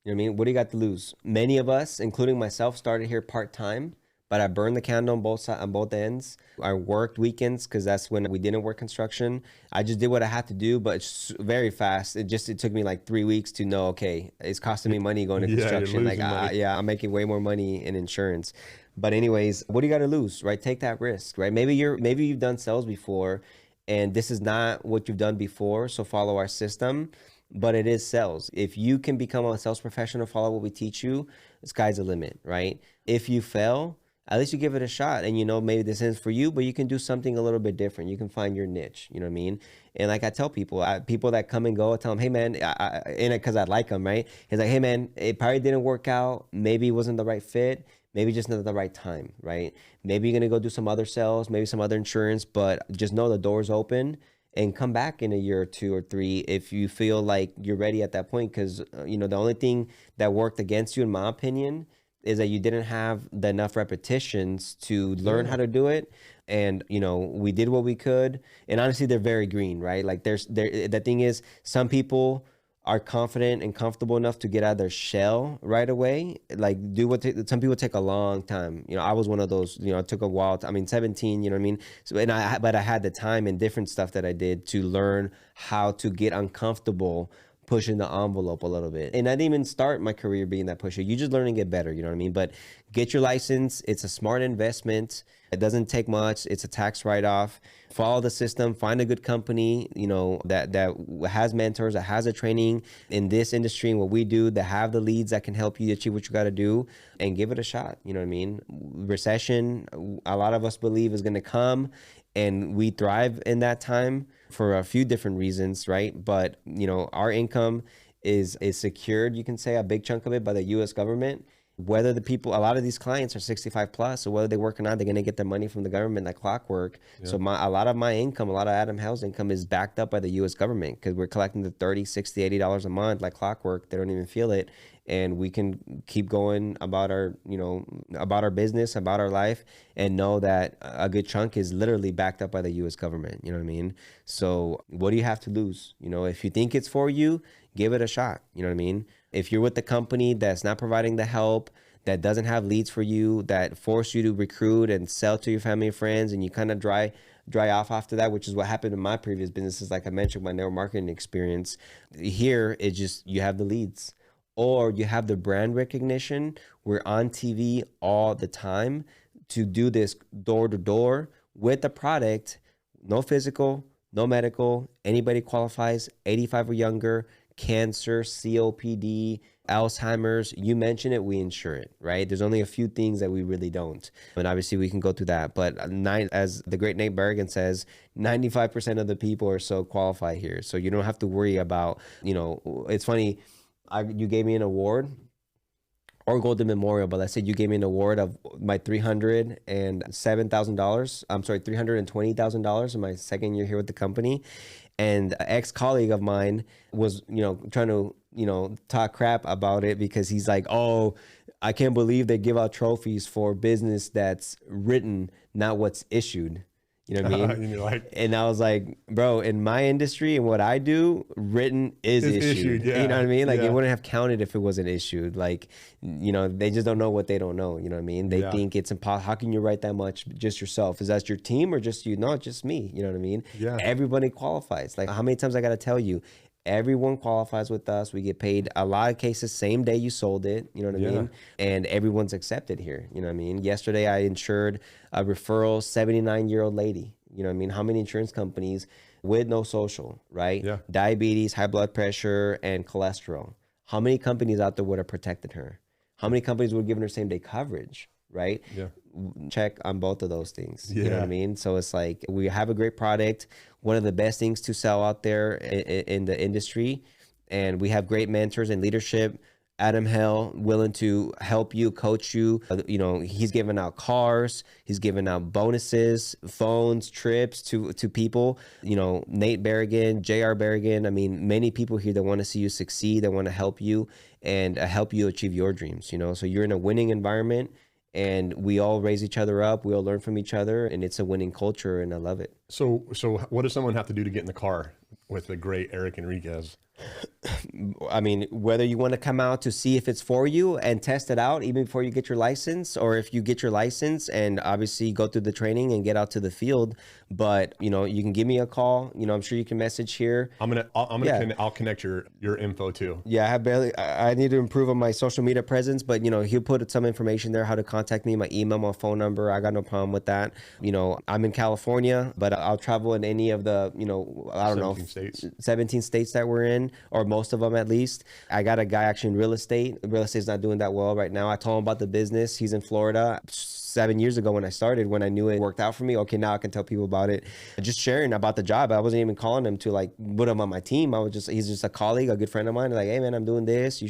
[SPEAKER 2] You know what I mean? What do you got to lose? Many of us, including myself, started here part-time, but I burned the candle on both ends. I worked weekends because that's when we didn't work construction. I just did what I had to do, but it's very fast. It took me like 3 weeks to know, okay, it's costing me money going to construction. Like, I'm making way more money in insurance. But anyways, what do you got to lose, right? Take that risk, right? Maybe you've done sales before and this is not what you've done before. So follow our system, but it is sales. If you can become a sales professional, follow what we teach you, the sky's the limit, right? If you fail, at least you give it a shot and maybe this isn't for you, but you can do something a little bit different. You can find your niche, you know what I mean? And like I tell people, people that come and go, I tell them, hey man, because I like them, right? It's like, hey man, it probably didn't work out. Maybe it wasn't the right fit. Maybe just not the right time, right? Maybe you're going to go do some other sales, maybe some other insurance, but just know the door's open and come back in a year or 2 or 3 if you feel like you're ready at that point. Because, the only thing that worked against you, in my opinion, is that you didn't have enough repetitions to learn how to do it. And, we did what we could. And honestly, they're very green, right? Like the thing is, some people are confident and comfortable enough to get out of their shell right away. Like some people take a long time. I was one of those, it took a while. 17, you know what I mean? So, but I had the time and different stuff that I did to learn how to get uncomfortable pushing the envelope a little bit. And I didn't even start my career being that pusher. You just learn and get better, you know what I mean? But get your license. It's a smart investment. It doesn't take much. It's a tax write-off. Follow the system. Find a good company, that has mentors, that has a training in this industry and what we do, that have the leads that can help you achieve what you got to do, and give it a shot. You know what I mean? Recession, a lot of us believe is going to come, and we thrive in that time for a few different reasons, right? But, our income is secured, you can say, a big chunk of it by the U.S. government. Whether a lot of these clients are 65 plus, so whether they work or not, they're going to get their money from the government like clockwork. Yeah. So a lot of my income, a lot of Adam Hale's income is backed up by the U.S. government because we're collecting the $30, $60, $80 a month like clockwork. They don't even feel it. And we can keep going about our business, about our life, and know that a good chunk is literally backed up by the U.S. government. You know what I mean? So what do you have to lose? If you think it's for you, give it a shot. You know what I mean? If you're with the company that's not providing the help, that doesn't have leads for you, that force you to recruit and sell to your family and friends, and you kind of dry off after that, which is what happened in my previous businesses. Like I mentioned, my network marketing experience here, it's just, you have the leads. Or you have the brand recognition. We're on TV all the time to do this door to door with the product. No physical, no medical. Anybody qualifies, 85 or younger, cancer, COPD, Alzheimer's. You mention it, we insure it, right? There's only a few things that we really don't. And obviously we can go through that. But as the great Nate Berrigan says, 95% of the people are so qualified here. So you don't have to worry about, it's funny. You gave me an award or Golden Memorial, but let's say you gave me an award of my $307,000. I'm sorry, $320,000 in my second year here with the company. And an ex-colleague of mine was, trying to talk crap about it because he's like, oh, I can't believe they give out trophies for business that's written, not what's issued. You know what I mean?
[SPEAKER 1] And you're like,
[SPEAKER 2] And I was like, bro, in my industry and what I do, written is issued.
[SPEAKER 1] Yeah.
[SPEAKER 2] You know what I mean? Like
[SPEAKER 1] Yeah.
[SPEAKER 2] it wouldn't have counted if it wasn't issued. Like, they just don't know what they don't know. You know what I mean? They think it's impossible. How can you write that much just yourself? Is that your team or just you? No, just me. You know what I mean?
[SPEAKER 1] Yeah.
[SPEAKER 2] Everybody qualifies. Like how many times I got to tell you, everyone qualifies with us. We get paid a lot of cases same day you sold it. You know what I mean? And everyone's accepted here. You know what I mean? Yesterday I insured a referral 79-year-old lady. You know what I mean? How many insurance companies with no social, right?
[SPEAKER 1] Yeah.
[SPEAKER 2] Diabetes, high blood pressure, and cholesterol. How many companies out there would have protected her? How many companies would have given her same day coverage, right?
[SPEAKER 1] Yeah.
[SPEAKER 2] Check on both of those things.
[SPEAKER 1] Yeah.
[SPEAKER 2] You know what I mean? So it's like we have a great product, one of the best things to sell out there in the industry. And we have great mentors and leadership. Adam Hale, willing to help you, coach you. He's giving out cars, he's giving out bonuses, phones, trips to people. Nate Berrigan, JR Berrigan. I mean, many people here that want to see you succeed, that want to help you and help you achieve your dreams. So you're in a winning environment. And we all raise each other up. We all learn from each other, and it's a winning culture, and I love it.
[SPEAKER 1] So what does someone have to do to get in the car with the great Eric Enriquez?
[SPEAKER 2] I mean, whether you want to come out to see if it's for you and test it out even before you get your license, or if you get your license and obviously go through the training and get out to the field. But you can give me a call. I'm sure you can message here.
[SPEAKER 1] I'll connect your info too.
[SPEAKER 2] Yeah, I need to improve on my social media presence, but he'll put some information there, how to contact me, my email, my phone number. I got no problem with that. I'm in California, but I'll travel in any of the 17 states that we're in, or most of them at least. I got a guy actually in real estate. Real estate's not doing that well right now. I told him about the business. He's in Florida. 7 years ago when I started, when I knew it worked out for me, okay, now I can tell people about it. Just sharing about the job. I wasn't even calling him to like put him on my team. He's just a colleague, a good friend of mine. Like, hey man, I'm doing this. He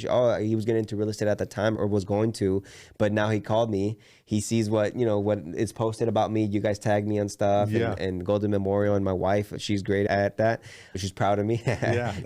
[SPEAKER 2] was getting into real estate at the time, or was going to, but now he called me. He sees what is posted about me. You guys tag me on stuff, and Golden Memorial, and my wife, she's great at that. She's proud of me.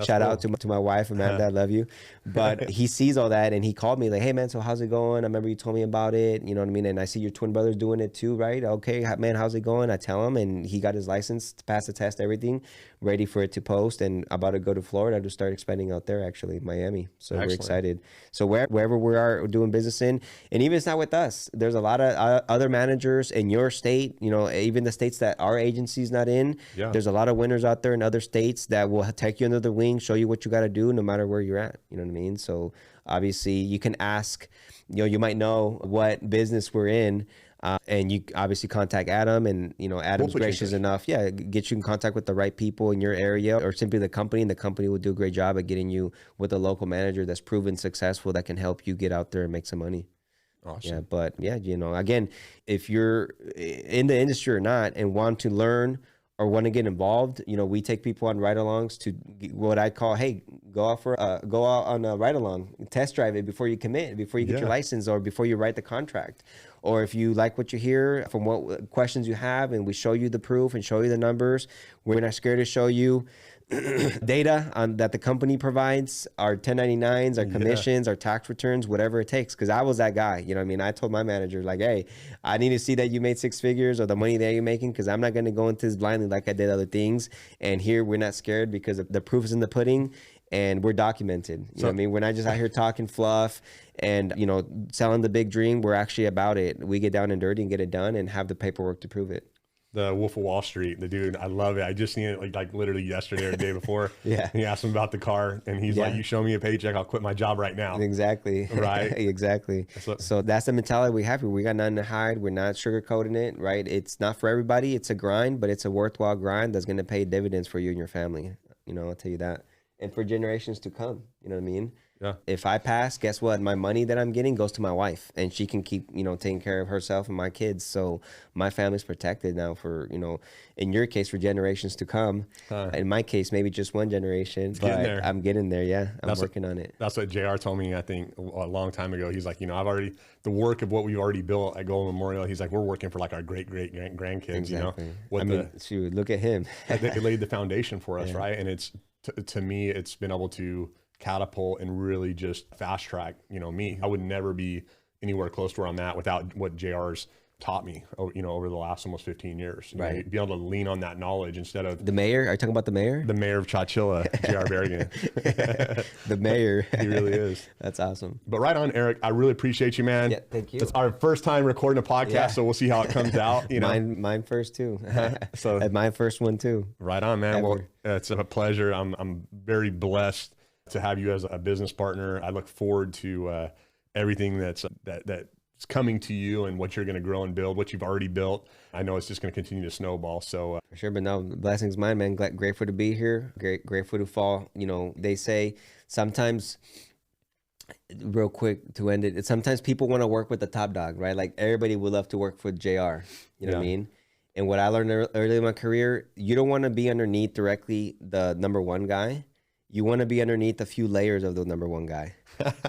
[SPEAKER 2] Shout out to my wife, Amanda, I love you. But he sees all that, and he called me like, hey man, so how's it going? I remember you told me about it. You know what I mean? And I see your twin brother's doing it too, right? Okay, man, how's it going? I tell him, and he got his license, to pass the test, everything, ready for it to post, and about to go to Florida to start expanding out there, actually, Miami. So Excellent. We're excited. So wherever we are doing business in, and even it's not with us, there's a lot of other managers in your state, even the states that our agency's not in. Yeah. There's a lot of winners out there in other states that will take you under the wing, show you what you got to do no matter where you're at. You know what I mean? So obviously you can ask, you might know what business we're in. And you obviously contact Adam, and Adam's gracious enough, get you in contact with the right people in your area, or simply the company, and the company will do a great job at getting you with a local manager that's proven successful, that can help you get out there and make some money. Awesome. Yeah, but again, if you're in the industry or not and want to learn or want to get involved, we take people on ride-alongs to what I call, hey, go out on a ride-along, test drive it before you commit, before you get your license, or before you write the contract. Or if you like what you hear from what questions you have, and we show you the proof and show you the numbers, we're not scared to show you data that the company provides, our 1099s, our commissions, our tax returns, whatever it takes. Because I was that guy, I told my manager, like, hey, I need to see that you made 6 figures or the money that you're making, because I'm not going to go into this blindly like I did other things. And here we're not scared because the proof is in the pudding, and we're documented. You know what I mean? We're not just out here talking fluff and, selling the big dream. We're actually about it. We get down and dirty and get it done and have the paperwork to prove it.
[SPEAKER 1] The Wolf of Wall Street, the dude, I love it. I just seen it like literally yesterday or the day before. And he asked him about the car, and he's like, you show me a paycheck, I'll quit my job right now.
[SPEAKER 2] Exactly. Right. Exactly. So that's the mentality we have here. We got nothing to hide. We're not sugarcoating it, right? It's not for everybody. It's a grind, but it's a worthwhile grind that's going to pay dividends for you and your family. I'll tell you that. And for generations to come, you know what I mean? Yeah. If I pass, guess what? My money that I'm getting goes to my wife, and she can keep, taking care of herself and my kids. So my family's protected now for, in your case, for generations to come. In my case, maybe just one generation, but I'm getting there. Yeah. I'm working on it.
[SPEAKER 1] That's what JR told me, I think a long time ago. He's like, I've already, the work of what we've already built at Golden Memorial, he's like, we're working for like our great grandkids,
[SPEAKER 2] exactly. Shoot, look at him.
[SPEAKER 1] They laid the foundation for us. Right. And it's, to me, it's been able to catapult and really just fast track, me. I would never be anywhere close to where I'm at without what JR's taught me, over the last almost 15 years. Be able to lean on that knowledge instead of
[SPEAKER 2] the mayor. Are you talking about the mayor?
[SPEAKER 1] The mayor of Chowchilla, JR Berrigan.
[SPEAKER 2] The mayor.
[SPEAKER 1] He really is.
[SPEAKER 2] That's awesome.
[SPEAKER 1] But right on, Eric. I really appreciate you, man.
[SPEAKER 2] Yeah, thank you.
[SPEAKER 1] It's our first time recording a podcast, so we'll see how it comes out.
[SPEAKER 2] Mine first too. So my first one too.
[SPEAKER 1] Right on, man.
[SPEAKER 2] Ever.
[SPEAKER 1] Well, it's a pleasure. I'm very blessed to have you as a business partner. I look forward to everything that's coming to you and what you're going to grow and build, what you've already built. I know it's just going to continue to snowball. So
[SPEAKER 2] for sure, but no, blessings mine, man. Grateful to be here. Grateful to fall. They say sometimes, real quick to end it, sometimes people want to work with the top dog, right? Like everybody would love to work for JR. You know what I mean? And what I learned early in my career, you don't want to be underneath directly the number one guy. You want to be underneath a few layers of the number one guy.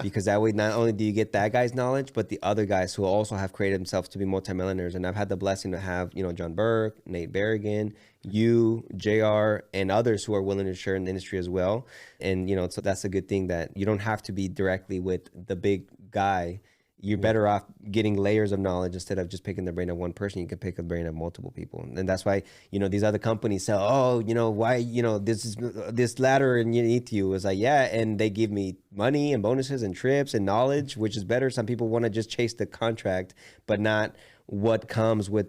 [SPEAKER 2] Because that way, not only do you get that guy's knowledge, but the other guys who also have created themselves to be multimillionaires. And I've had the blessing to have, John Burke, Nate Berrigan, you, JR, and others who are willing to share in the industry as well. And, so that's a good thing that you don't have to be directly with the big guy. You're better off getting layers of knowledge instead of just picking the brain of one person. You can pick the brain of multiple people. And that's why, these other companies say, why, this ladder underneath you is like, yeah. And they give me money and bonuses and trips and knowledge, which is better. Some people want to just chase the contract, but not what comes with,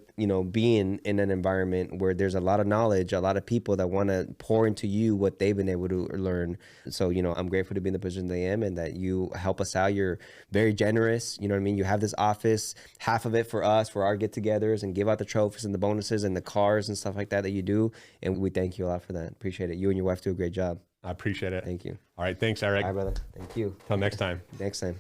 [SPEAKER 2] being in an environment where there's a lot of knowledge, a lot of people that want to pour into you what they've been able to learn. So, I'm grateful to be in the position that I am and that you help us out. You're very generous. You know what I mean? You have this office, half of it for us, for our get-togethers, and give out the trophies and the bonuses and the cars and stuff like that you do. And we thank you a lot for that. Appreciate it. You and your wife do a great job.
[SPEAKER 1] I appreciate it.
[SPEAKER 2] Thank you.
[SPEAKER 1] All right. Thanks, Eric.
[SPEAKER 2] All right, brother. Thank you.
[SPEAKER 1] Till next time.
[SPEAKER 2] Next time.